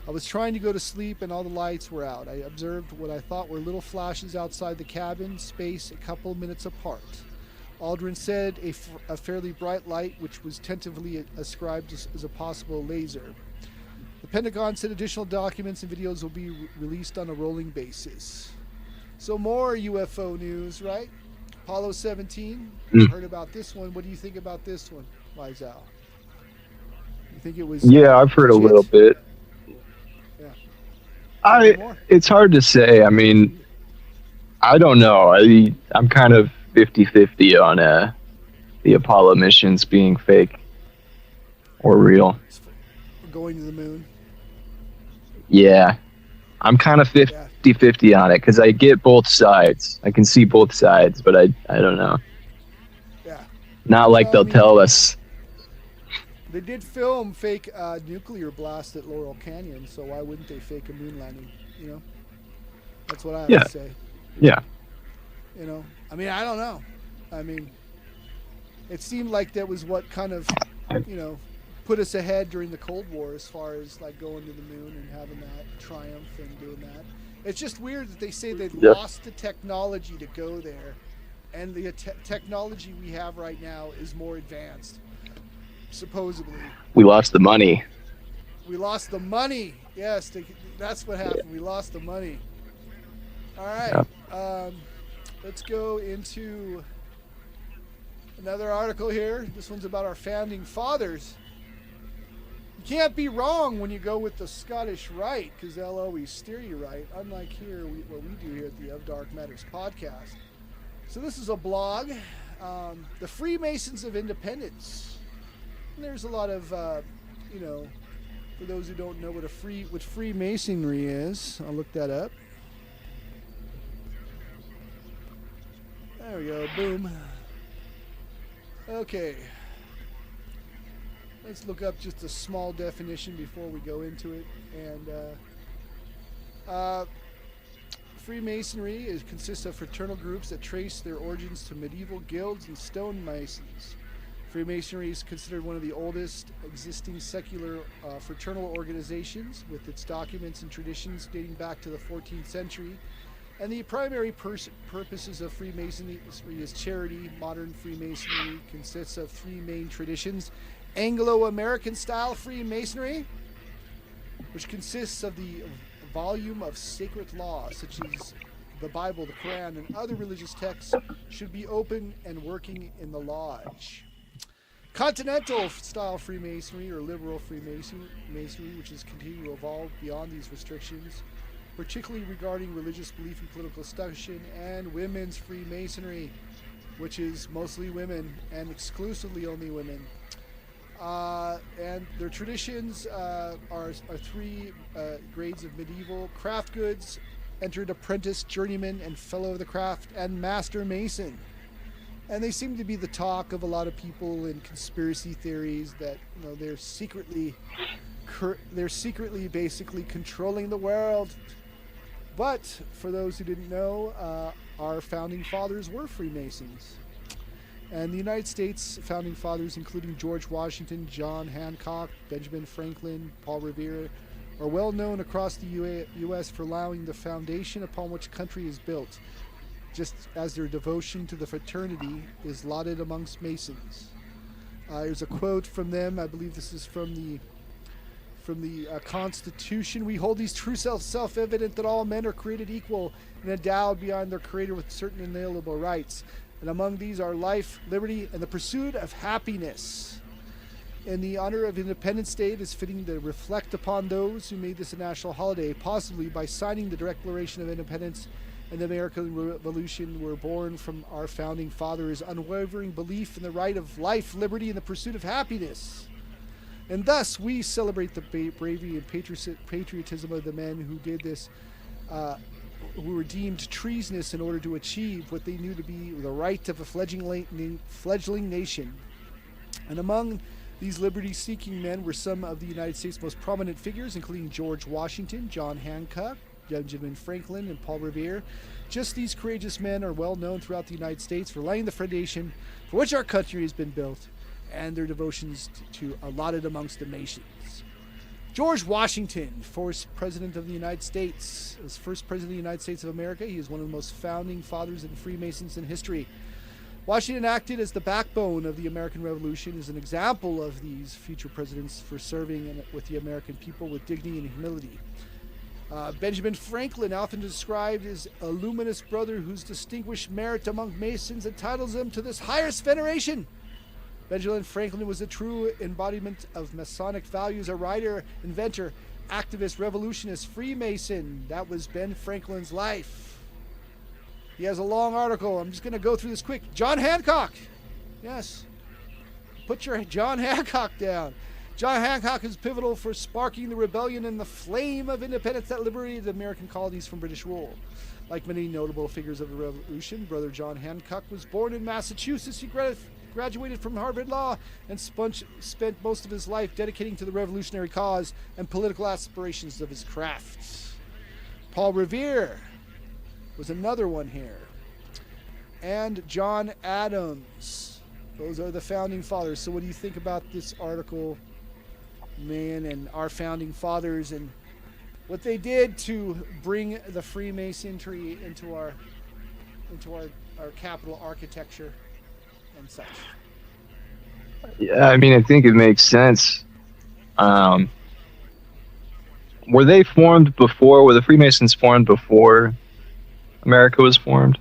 I was trying to go to sleep and all the lights were out. I observed what I thought were little flashes outside the cabin, spaced a couple minutes apart. Aldrin said a fairly bright light, which was tentatively ascribed as a possible laser. The Pentagon said additional documents and videos will be released on a rolling basis. So more UFO news, right? Apollo 17. Heard about this one. What do you think about this one, Lizal? You think it was? Yeah, I've heard a little bit. Yeah. It's hard to say. I mean, I don't know. I'm kind of 50-50 on the Apollo missions being fake or real. Going to the moon. Yeah, I'm kind of 50-50 on it because I get both sides. I can see both sides, but I don't know. Yeah. Not like they'll tell us. They did film fake nuclear blast at Laurel Canyon, so why wouldn't they fake a moon landing? You know, that's what I would say. Yeah. You know, I mean, I don't know. I mean, it seemed like that was what kind of, put us ahead during the Cold War as far as like going to the moon and having that triumph and doing that. It's just weird that they say they lost the technology to go there, and the technology we have right now is more advanced, supposedly. We lost the money. We lost the money. Yes, that's what happened. We lost the money. All right. Let's go into another article here. This one's about our founding fathers. You can't be wrong when you go with the Scottish Rite, because they'll always steer you right, unlike here, what we do here at the Of Dark Matters podcast. So this is a blog, The Freemasons of Independence. And there's a lot of, for those who don't know what Freemasonry is, I'll look that up. There we go, boom. Okay. Let's look up just a small definition before we go into it. And consists of fraternal groups that trace their origins to medieval guilds and stonemasons. Freemasonry is considered one of the oldest existing secular fraternal organizations, with its documents and traditions dating back to the 14th century. And the primary purposes of Freemasonry is charity. Modern Freemasonry consists of three main traditions: Anglo-American style Freemasonry, which consists of the volume of sacred law, such as the Bible, the Quran, and other religious texts, should be open and working in the lodge. Continental style Freemasonry, or liberal Freemasonry, which has continued to evolve beyond these restrictions, particularly regarding religious belief and political discussion. And women's Freemasonry, which is mostly women and exclusively only women. And their traditions are three grades of medieval: craft goods, entered apprentice, journeyman, and fellow of the craft, and master mason. And they seem to be the talk of a lot of people in conspiracy theories that, you know, they're secretly basically controlling the world. But for those who didn't know, our founding fathers were Freemasons. And the United States founding fathers, including George Washington, John Hancock, Benjamin Franklin, Paul Revere, are well known across the U.S. for allowing the foundation upon which country is built, just as their devotion to the fraternity is lauded amongst Masons. There's a quote from them. I believe this is from the Constitution. "We hold these truths self-evident, that all men are created equal and endowed beyond their Creator with certain inalienable rights. And among these are life, liberty, and the pursuit of happiness. In the honor of Independence Day, it is fitting to reflect upon those who made this a national holiday, possibly by signing the Declaration of Independence and the American Revolution, were born from our founding fathers' unwavering belief in the right of life, liberty, and the pursuit of happiness. And thus we celebrate the bravery and patriotism of the men who did this, who were deemed treasonous in order to achieve what they knew to be the right of a fledgling nation. And among these liberty-seeking men were some of the United States' most prominent figures, including George Washington, John Hancock, Benjamin Franklin, and Paul Revere. Just these courageous men are well known throughout the United States for laying the foundation for which our country has been built, and their devotions to allotted amongst the nations. George Washington, first President of the United States. As first President of the United States of America, he is one of the most founding fathers and Freemasons in history. Washington acted as the backbone of the American Revolution, as an example of these future presidents for serving with the American people with dignity and humility. Benjamin Franklin, often described as a luminous brother whose distinguished merit among Masons entitles him to this highest veneration. Benjamin Franklin was a true embodiment of Masonic values, a writer, inventor, activist, revolutionist, Freemason. That was Ben Franklin's life. He has a long article. I'm just going to go through this quick. John Hancock. Yes. Put your John Hancock down. John Hancock is pivotal for sparking the rebellion and the flame of independence that liberated the American colonies from British rule. Like many notable figures of the Revolution, Brother John Hancock was born in Massachusetts. He graduated from Harvard Law and spent most of his life dedicating to the revolutionary cause and political aspirations of his craft. Paul Revere was another one here. And John Adams. Those are the founding fathers. So what do you think about this article, man, and our founding fathers and what they did to bring the Freemasonry into our capital architecture and such? Yeah, I mean, I think it makes sense. Were they formed before? Were the Freemasons formed before America was formed?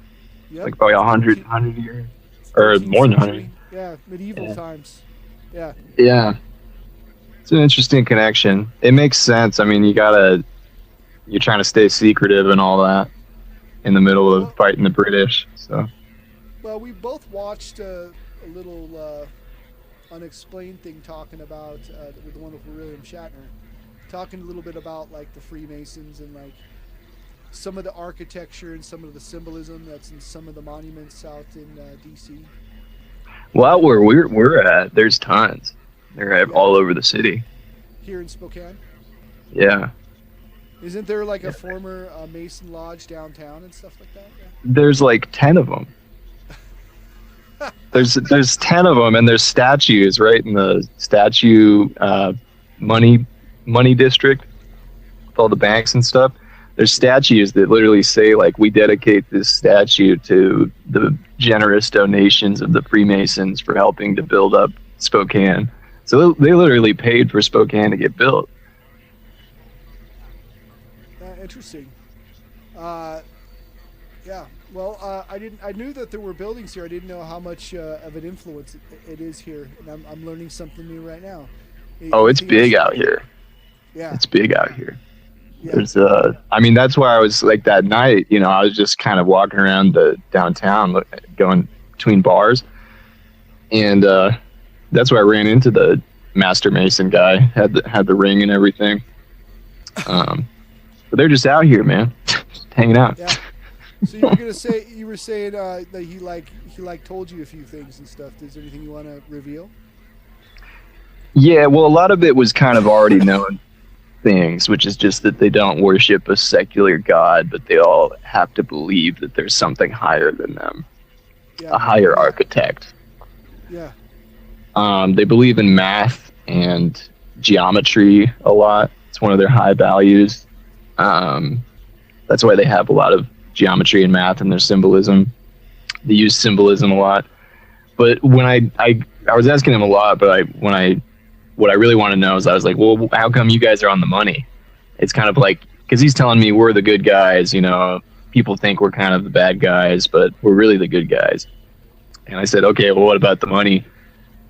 Yep. Like probably 100 years, or more than 100. Yeah, medieval times. Yeah. Yeah, it's an interesting connection. It makes sense. I mean, you're trying to stay secretive and all that in the middle of fighting the British. So. Well, we both watched a little unexplained thing talking about with the one with William Shatner, talking a little bit about like the Freemasons and like some of the architecture and some of the symbolism that's in some of the monuments out in DC. Well, where we're at, there's tons. They're all over the city. Here in Spokane. Yeah. Isn't there like a former Mason Lodge downtown and stuff like that? Yeah. There's like 10 of them. There's 10 of them, and there's statues right in the statue money district with all the banks and stuff. There's statues that literally say like, we dedicate this statue to the generous donations of the Freemasons for helping to build up Spokane. So they literally paid for Spokane to get built. Interesting. Yeah. Well, I knew that there were buildings here. I didn't know how much of an influence it is here, and I'm learning something new right now. Oh, it's big out here. Yeah. It's big out here. Yeah. There's I mean, that's why I was like that night, you know, I was just kind of walking around the downtown, going between bars, and that's why I ran into the Master Mason guy, had the ring and everything. But they're just out here, man, just hanging out. Yeah. So you were saying that he told you a few things and stuff. Is there anything you want to reveal? Yeah, well, a lot of it was kind of already known things, which is just that they don't worship a secular god, but they all have to believe that there's something higher than them, a higher architect. Yeah. They believe in math and geometry a lot. It's one of their high values. That's why they have a lot of geometry and math in their symbolism. They use symbolism a lot. But when I was asking him a lot, but what I really want to know is I was like, well, how come you guys are on the money? It's kind of like, because he's telling me we're the good guys, you know, people think we're kind of the bad guys, but we're really the good guys. And I said, okay, well, what about the money?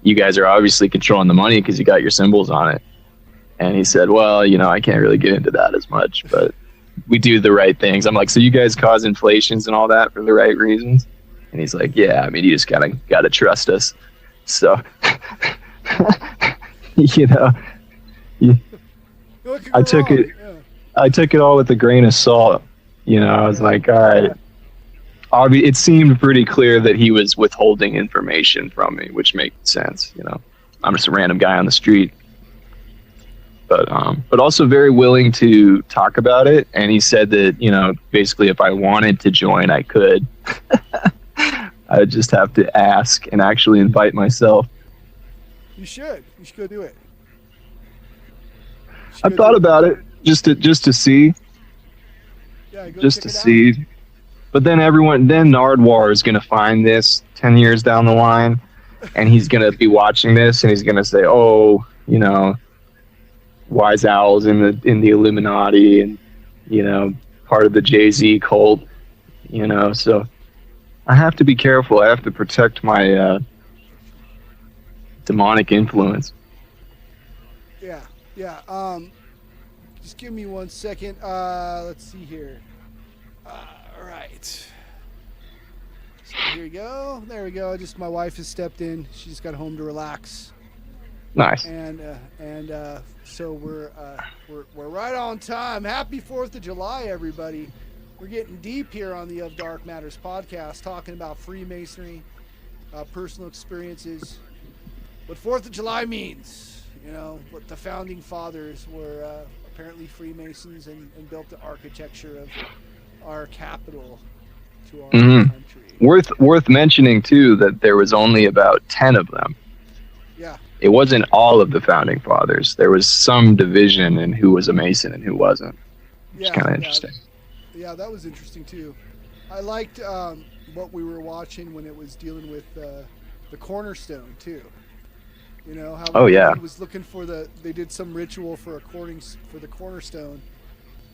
You guys are obviously controlling the money because you got your symbols on it. And he said, well, you know, I can't really get into that as much, but we do the right things. I'm like, so you guys cause inflations and all that for the right reasons? And he's like, yeah, I mean, you just gotta trust us. So, you know, I took it all with a grain of salt. You know, I was like, all right. It seemed pretty clear that he was withholding information from me, which makes sense. You know, I'm just a random guy on the street. But also very willing to talk about it. And he said that, you know, basically if I wanted to join, I could. I would just have to ask and actually invite myself. You should go do it. I thought about it just to see. Yeah, go just check to it see. out. But then Nardwar is going to find this 10 years down the line, and he's going to be watching this, and he's going to say, oh, you know, Wise Owl's in the Illuminati, and, you know, part of the Jay-Z cult, you know, so I have to be careful. I have to protect my demonic influence. Yeah. Just give me 1 second. Let's see here. All right. So here we go. There we go. Just my wife has stepped in. She just got home to relax. Nice. And so we're right on time. Happy 4th of July, everybody. We're getting deep here on the Of Dark Matters podcast, talking about Freemasonry, personal experiences, what 4th of July means. You know, what the founding fathers were apparently Freemasons and built the architecture of our capital to our country. Worth mentioning too that there was only about 10 of them. Yeah. It wasn't all of the founding fathers. There was some division in who was a Mason and who wasn't. It's kind of interesting. Yeah, that was interesting too. I liked what we were watching when it was dealing with the cornerstone too. You know how he was looking for they did some ritual for the cornerstone,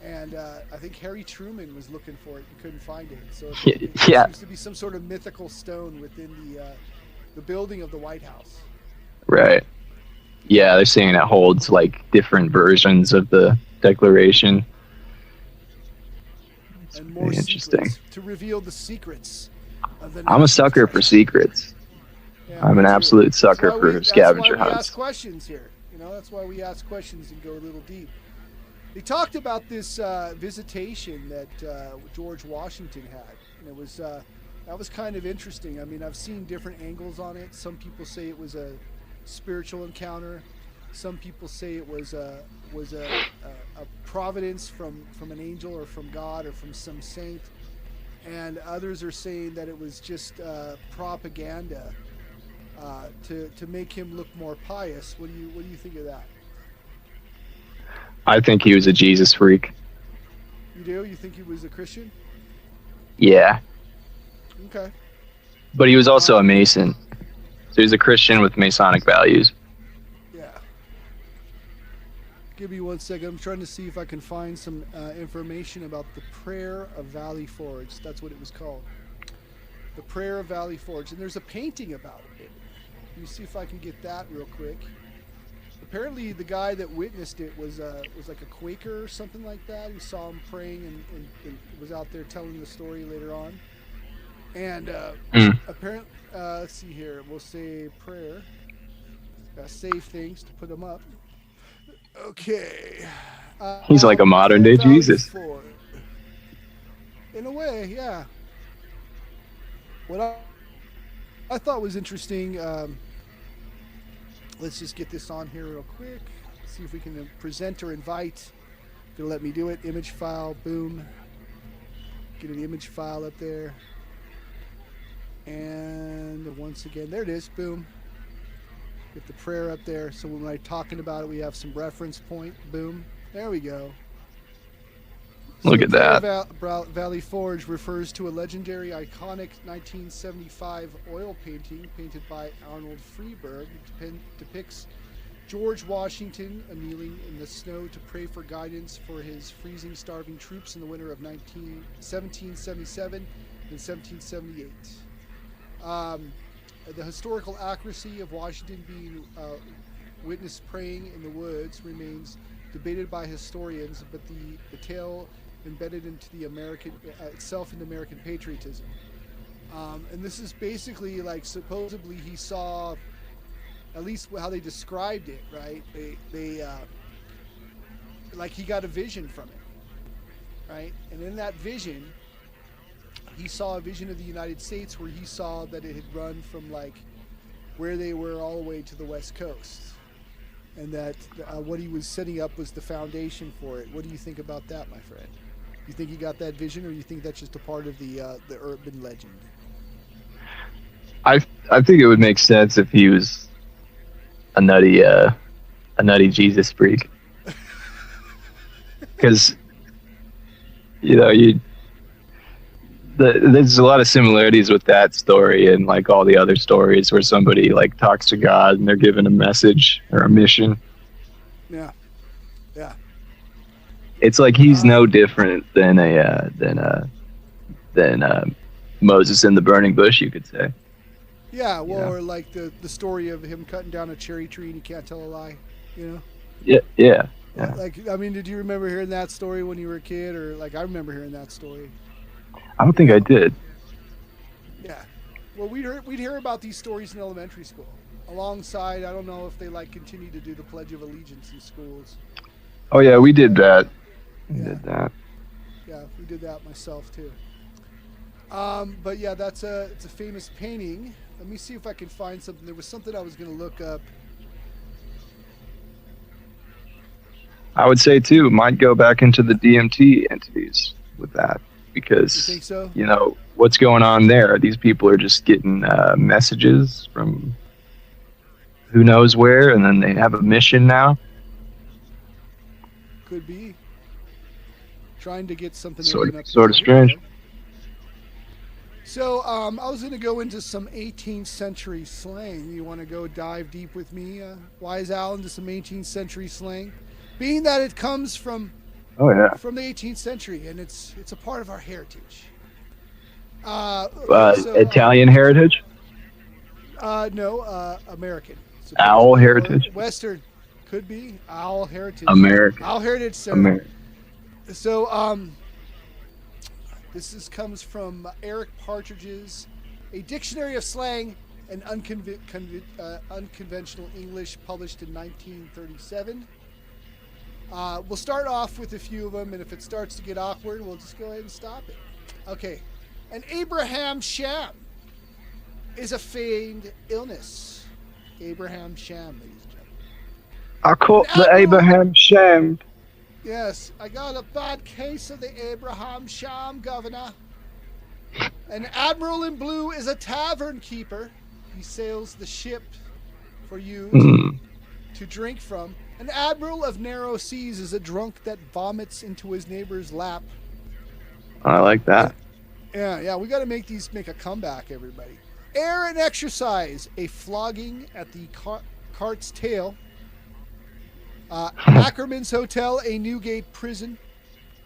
and I think Harry Truman was looking for it and couldn't find it. So it seems to be some sort of mythical stone within the building of the White House. Right. Yeah, they're saying it holds like different versions of the Declaration. It's and more interesting to reveal the secrets of the. I'm a sucker for secrets. Yeah, I'm an absolute sucker for scavenger hunts. That's why we ask questions here. You know, that's why we ask questions and go a little deep. They talked about this visitation that George Washington had, and it was that was kind of interesting. I mean, I've seen different angles on it. Some people say it was a spiritual encounter. Some people say it was a providence from an angel or from God or from some saint, and others are saying that it was just propaganda to make him look more pious. What do you think of that? I think he was a Jesus freak. You do? You think he was a Christian? Yeah, Okay. but he was also a Mason. So he's a Christian with Masonic values. Yeah. Give me 1 second. I'm trying to see if I can find some information about the Prayer of Valley Forge. That's what it was called. The Prayer of Valley Forge. And there's a painting about it. Let me see if I can get that real quick. Apparently, the guy that witnessed it was like a Quaker or something like that. He saw him praying and was out there telling the story later on. And apparently, let's see here. We'll say prayer. Gotta save things to put them up. Okay. He's like a modern day Valley Jesus. Forge. In a way, yeah. What I thought was interesting. Let's just get this on here real quick. See if we can present or invite. Gonna let me do it. Image file, boom. Get an image file up there. And once again, there it is, boom. Get the prayer up there. So when I'm talking about it, we have some reference point, boom. There we go. Look at that. Valley Forge refers to a legendary, iconic 1975 oil painting painted by Arnold Freeberg. It depicts George Washington kneeling in the snow to pray for guidance for his freezing, starving troops in the winter of 1777 and 1778. The historical accuracy of Washington being witnessed praying in the woods remains debated by historians, but the tale embedded into the American itself in American patriotism. And this is basically like supposedly he saw, at least how they described it, right? They like he got a vision from it, right? And in that vision, he saw a vision of the United States where he saw that it had run from like where they were all the way to the West Coast. And that what he was setting up was the foundation for it. What do you think about that, my friend? You think he got that vision, or you think that's just a part of the urban legend? I think it would make sense if he was a nutty Jesus freak. Because there's a lot of similarities with that story and like all the other stories where somebody like talks to God and they're given a message or a mission. Yeah. It's like he's no different than Moses in the burning bush, you could say. Yeah, well, or like the story of him cutting down a cherry tree and he can't tell a lie, Yeah. Like, I mean, did you remember hearing that story when you were a kid, or like I remember hearing that story? I don't think I did. Yeah. Well, we'd hear about these stories in elementary school. Alongside, I don't know if they like continue to do the Pledge of Allegiance in schools. Oh yeah, we did that. Yeah, we did that myself too. But yeah, it's a famous painting. Let me see if I can find something. There was something I was going to look up. I would say too, might go back into the DMT entities with that, because You think so? What's going on there? These people are just getting messages from who knows where, and then they have a mission now. Could be. Trying to get something Sort up of strange. So I was going to go into some 18th century slang. You want to go dive deep with me, Wise Al, into some 18th century slang? Being that it comes from the 18th century, and it's a part of our heritage. Italian heritage? No, American. So Owl heritage? Western. Could be. Owl heritage. American. Owl heritage, sir. American. So, this comes from Eric Partridge's A Dictionary of Slang and Unconventional English, published in 1937. We'll start off with a few of them, and if it starts to get awkward, we'll just go ahead and stop it. Okay. An Abraham sham is a feigned illness. Abraham sham, ladies and gentlemen. I caught the Admiral- Abraham Sham. Yes, I got a bad case of the Abraham Sham, Governor. An admiral in blue is a tavern keeper. He sails the ship for you to drink from. An admiral of narrow seas is a drunk that vomits into his neighbor's lap. I like that. Yeah, we got to make a comeback, everybody. Air and exercise, a flogging at the cart's tail. Ackerman's Hotel, a Newgate prison.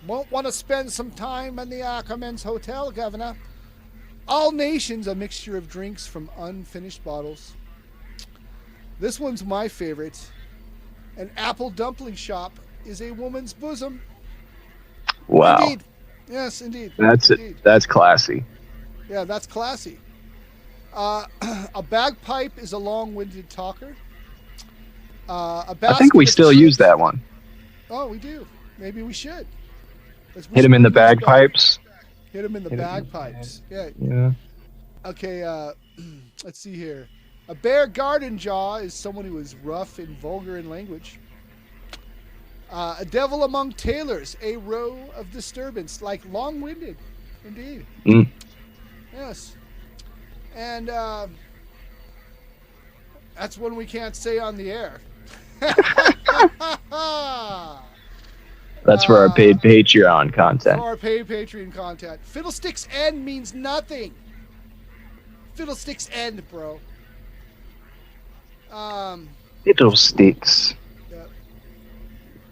Won't want to spend some time in the Ackerman's Hotel, Governor. All Nations, a mixture of drinks from unfinished bottles. This one's my favorite. An apple dumpling shop is a woman's bosom. Wow. Indeed. Yes, indeed. That's indeed. it. That's classy. Yeah, that's classy. A bagpipe is a long-winded talker. I think we still use that one. Oh, we do. Maybe we should. Hit him in the bagpipes. Hit him in the bagpipes. Yeah. Yeah. Okay, let's see here. A bear garden jaw is someone who is rough and vulgar in language. A devil among tailors, a row of disturbance, like long-winded, indeed. Mm. Yes. And that's one we can't say on the air. That's for our paid Patreon content. For our paid Patreon content. Fiddlesticks End means nothing. Fiddlesticks End, bro. Fiddlesticks. Yeah.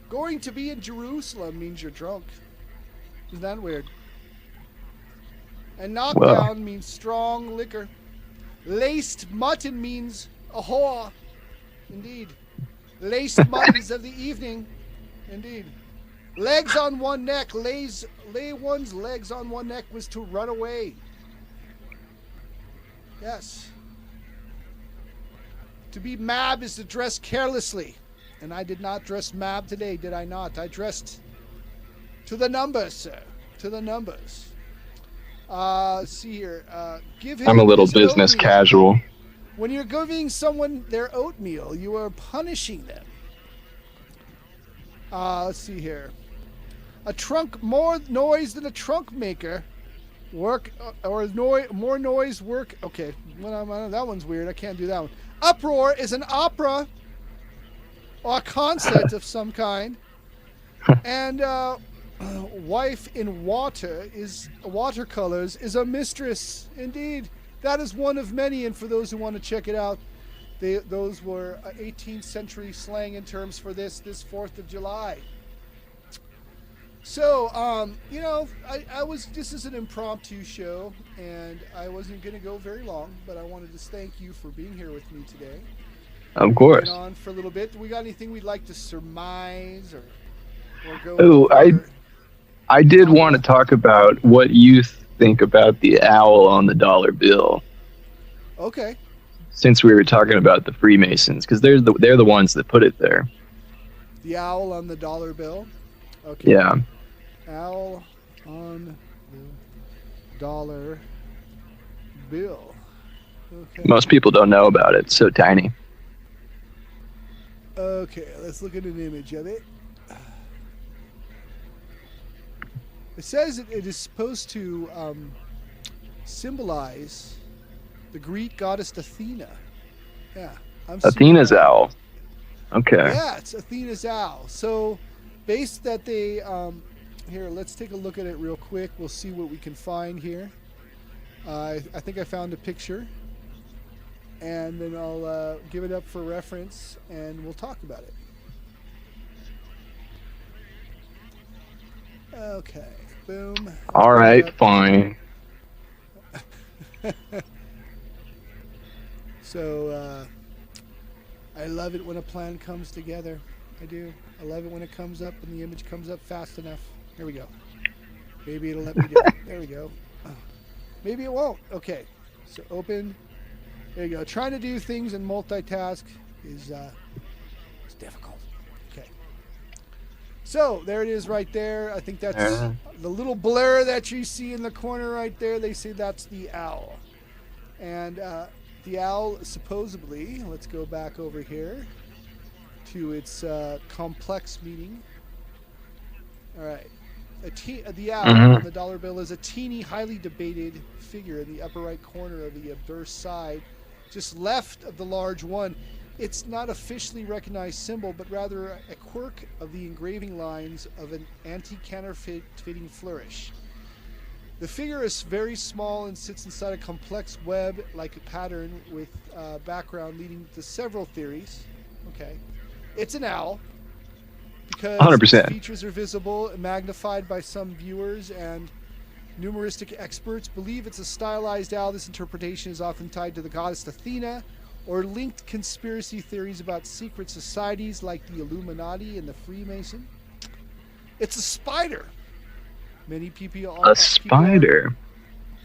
Going to be in Jerusalem means you're drunk. Isn't that weird? And knockdown means strong liquor. Laced mutton means a whore. Indeed. Laced muttons of the evening. Indeed. Legs on one neck. Lay one's legs on one neck was to run away. Yes. To be mab is to dress carelessly. And I did not dress mab today, did I not? I dressed to the numbers, sir. To the numbers. See here. Give him I'm a little his business oatmeal. casual. When you're giving someone their oatmeal, you are punishing them. Let's see here. A trunk more noise than a trunk maker. More noise work. Okay, that one's weird. I can't do that one. Uproar is an opera or a concert of some kind. And wife in watercolors is a mistress. Indeed. That is one of many, and for those who want to check it out, those were 18th century slang and terms for this 4th of July. So, this is an impromptu show, and I wasn't going to go very long, but I wanted to thank you for being here with me today. Of course. Been on for a little bit. Do we got anything we'd like to surmise or go Oh, over? I did want to talk about what you think about the owl on the dollar bill. Okay. Since we were talking about the Freemasons, because they're the ones that put it there. The owl on the dollar bill. Okay. Yeah. Owl on the dollar bill. Okay. Most people don't know about it. It's so tiny. Okay, let's look at an image of it. It says it is supposed to symbolize the Greek goddess Athena. Yeah. Athena's owl. Okay. Yeah, it's Athena's owl. So, based that they... here, let's take a look at it real quick. We'll see what we can find here. I think I found a picture. And then I'll give it up for reference, and we'll talk about it. Okay, boom. All right, fine. So, I love it when a plan comes together. I do. I love it when it comes up and the image comes up fast enough. Here we go. Maybe it'll let me do it. There we go. Maybe it won't. Okay. So open. There you go. Trying to do things and multitask is difficult. Okay. So there it is right there. I think that's the little blur that you see in the corner right there. They say that's the owl. And the owl supposedly, let's go back over here to its complex meaning. All right. The owl on the dollar bill is a teeny, highly debated figure in the upper right corner of the obverse side, just left of the large one. It's not officially recognized symbol, but rather a quirk of the engraving lines of an anti-counterfeiting flourish. The figure is very small and sits inside a complex web-like pattern with background leading to several theories. Okay. It's an owl because 100%. its features are visible and magnified by some viewers, and numeristic experts believe it's a stylized owl. This interpretation is often tied to the goddess Athena, or linked conspiracy theories about secret societies like the Illuminati and the Freemason. It's a spider. Many people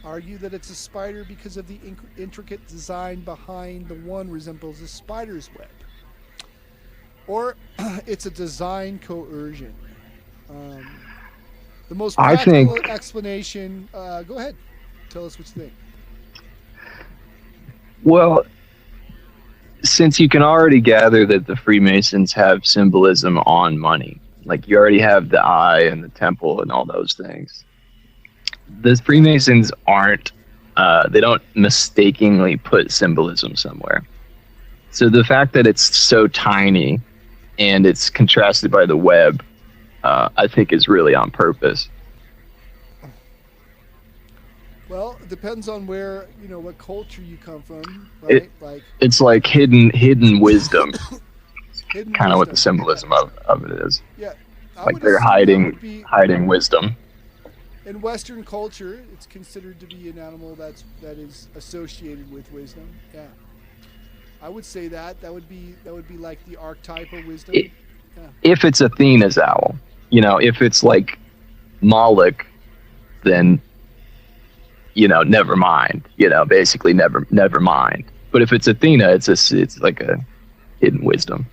argue that it's a spider because of the intricate design behind the one resembles a spider's web. Or it's a design coercion. The most practical explanation... go ahead. Tell us what you think. Well, since you can already gather that the Freemasons have symbolism on money, like you already have the eye and the temple and all those things, the Freemasons aren't, they don't mistakenly put symbolism somewhere. So the fact that it's so tiny and it's contrasted by the web, I think is really on purpose. Well, it depends on where, what culture you come from, right? It's like hidden wisdom. Hidden kind of what wisdom. the symbolism of it is. Yeah. Like they're hiding wisdom. In Western culture, it's considered to be an animal that is associated with wisdom. Yeah. I would say that would be like the archetype of wisdom. If it's Athena's owl, if it's like Moloch, then never mind. Basically never mind. But if it's Athena, it's like a hidden wisdom.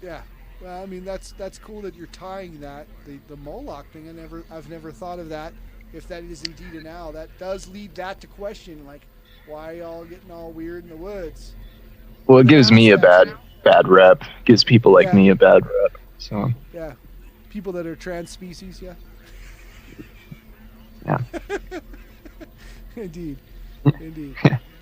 Yeah. Well, I mean that's cool that you're tying that the Moloch thing. I've never thought of that. If that is indeed an owl, that does lead that to question, like, why y'all getting all weird in the woods? Well, it gives me a bad rep. Gives people like me a bad rep. So. Yeah. People that are trans species. Yeah. Yeah. Indeed.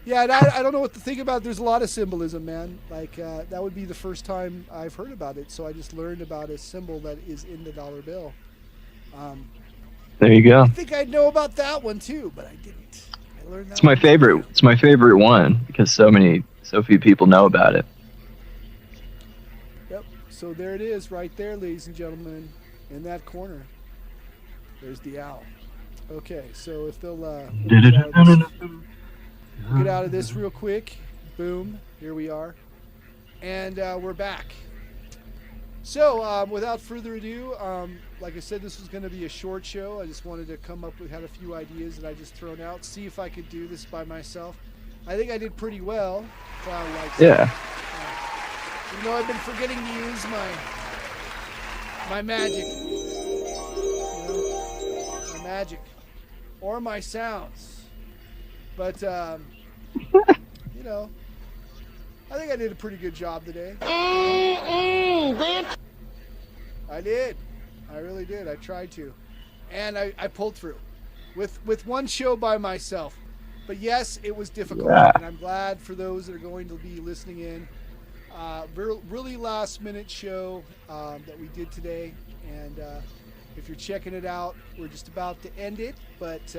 Yeah, and I don't know what to think about. There's a lot of symbolism, man. Like, that would be the first time I've heard about it. So I just learned about a symbol that is in the dollar bill. There you go. I think I'd know about that one too, but I didn't. I learned that. It's my favorite. It's my favorite one because so few people know about it. Yep. So there it is, right there, ladies and gentlemen, in that corner. There's the owl. Okay, so if they'll get out of this real quick. Boom, here we are. And we're back. So without further ado, like I said, this was going to be a short show. I just wanted to had a few ideas that I just thrown out, see if I could do this by myself. I think I did pretty well. Yeah. I've been forgetting to use my magic. My magic. Or my sounds. But, I think I did a pretty good job today. I did. I really did. I tried to. And I pulled through. With one show by myself. But yes, it was difficult. Yeah. And I'm glad for those that are going to be listening in. Really last minute show that we did today. And if you're checking it out, we're just about to end it. But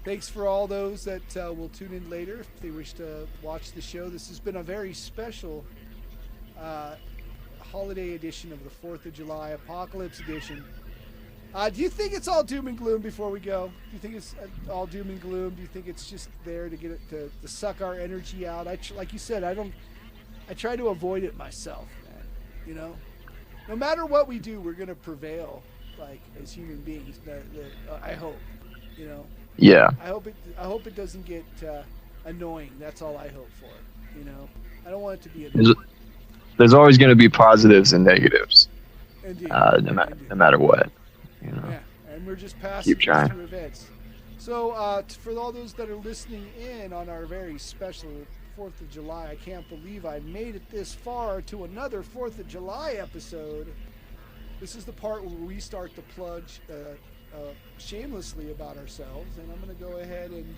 thanks for all those that will tune in later if they wish to watch the show. This has been a very special holiday edition of the 4th of July Apocalypse Edition. Do you think it's all doom and gloom before we go? Do you think it's all doom and gloom? Do you think it's just there to get it to suck our energy out? Like you said, I try to avoid it myself, man. No matter what we do, we're gonna prevail, like as human beings. I hope, Yeah. I hope it doesn't get annoying. That's all I hope for. I don't want it to be annoying. There's always going to be positives and negatives. Indeed. No matter what. Yeah, and we're just passing through events. So for all those that are listening in on our very special 4th of July. I can't believe I made it this far to another 4th of July episode. This is the part where we start to plug shamelessly about ourselves, and I'm going to go ahead and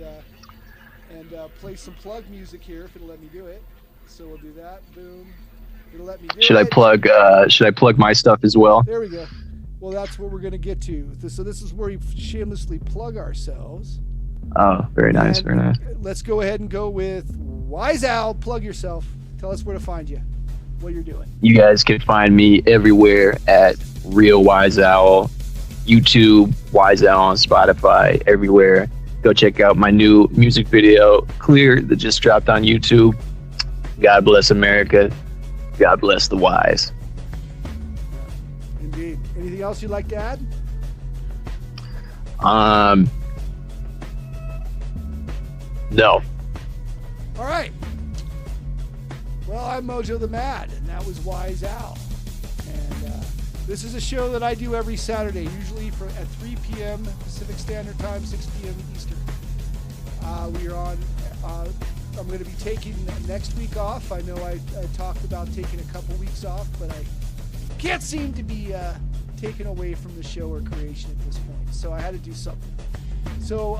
play some plug music here if it'll let me do it. So we'll do that. Boom. It'll let me do Should it. I plug my stuff as well? There we go. Well, that's what we're going to get to. So this is where we shamelessly plug ourselves. Oh, very nice, And very nice. Let's go ahead and go with Wise Owl. Plug yourself. Tell us where to find you, what you're doing. You guys can find me everywhere at Real Wise Owl, YouTube, Wise Owl on Spotify, everywhere. Go check out my new music video, Clear, that just dropped on YouTube. God bless America. God bless the wise. Indeed. Anything else you'd like to add? No. All right. Well, I'm Mojo the Mad, and that was Wise Owl. And this is a show that I do every Saturday, usually at 3 p.m. Pacific Standard Time, 6 p.m. Eastern. We are on. I'm going to be taking next week off. I know I talked about taking a couple weeks off, but I can't seem to be taken away from the show or creation at this point. So I had to do something. So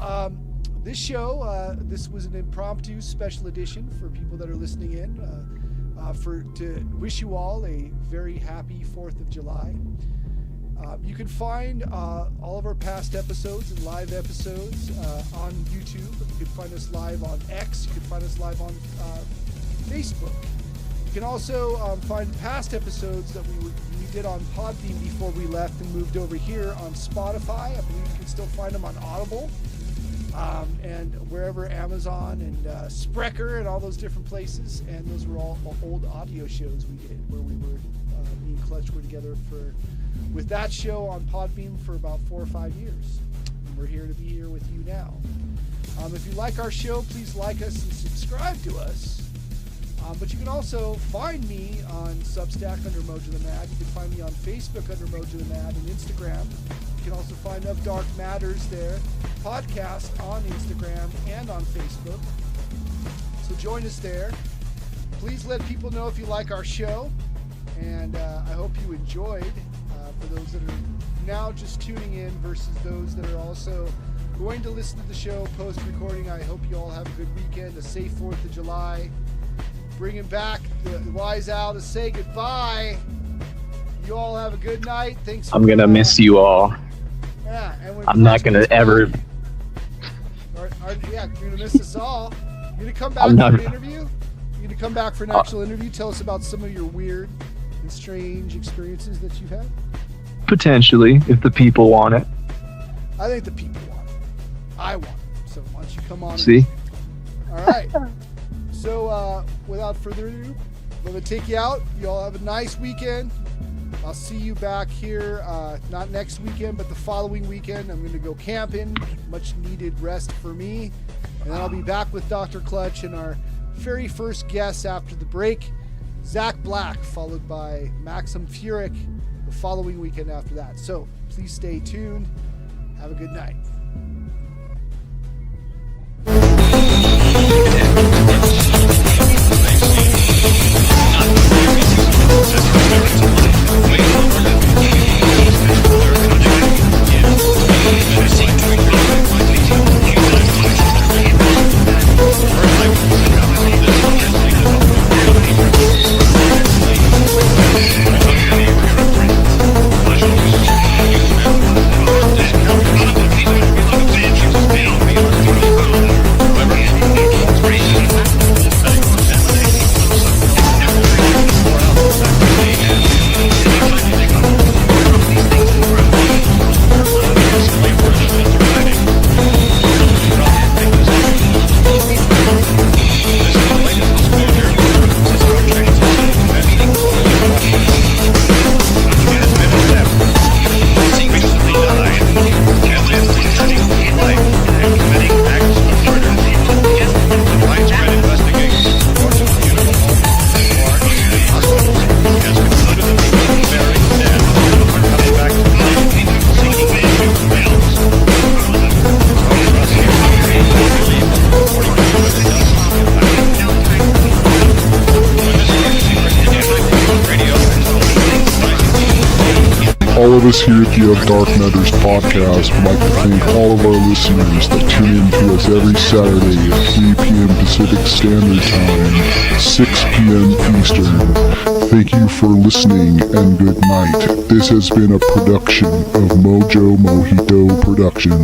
this show, this was an impromptu special edition for people that are listening in, to wish you all a very happy 4th of July. You can find all of our past episodes and live episodes on YouTube. You can find us live on X. You can find us live on Facebook. You can also find past episodes that we did on Podbean before we left and moved over here on Spotify. I believe you can still find them on Audible and wherever, Amazon and Sprecher and all those different places. And those were all old audio shows we did where we were, me and Clutch were together with that show on Podbean for about 4 or 5 years. And we're here to be here with you now. If you like our show, please like us and subscribe to us. But you can also find me on Substack under Mojo the Mad. You can find me on Facebook under Mojo the Mad and Instagram. You can also find Of Dark Matters there, podcast on Instagram and on Facebook. So join us there. Please let people know if you like our show. And I hope you enjoyed. For those that are now just tuning in versus those that are also going to listen to the show post-recording, I hope you all have a good weekend, a safe 4th of July. Bringing back the Wise Owl to say goodbye. You all have a good night. Thanks. I'm going to miss you all. Yeah, and when I'm not going to ever... yeah, you're going to miss us all. You're going to come back for an interview? You're going to come back for an actual interview? Tell us about some of your weird and strange experiences that you've had? Potentially, if the people want it. I think the people want it. I want it. So why don't you come on? See? All right. So without further ado, I'm going to take you out. You all have a nice weekend. I'll see you back here, not next weekend, but the following weekend. I'm going to go camping. Much needed rest for me. And then I'll be back with Dr. Clutch and our very first guest after the break, Zach Black, followed by Maxim Furyk the following weekend after that. So please stay tuned. Have a good night. Thank you. of us here at the Of Dark Matters podcast would like to thank all of our listeners that tune in to us every Saturday at 3 p.m. Pacific Standard Time, 6 p.m. Eastern. Thank you for listening and good night. This has been a production of Mojo Mojito Production.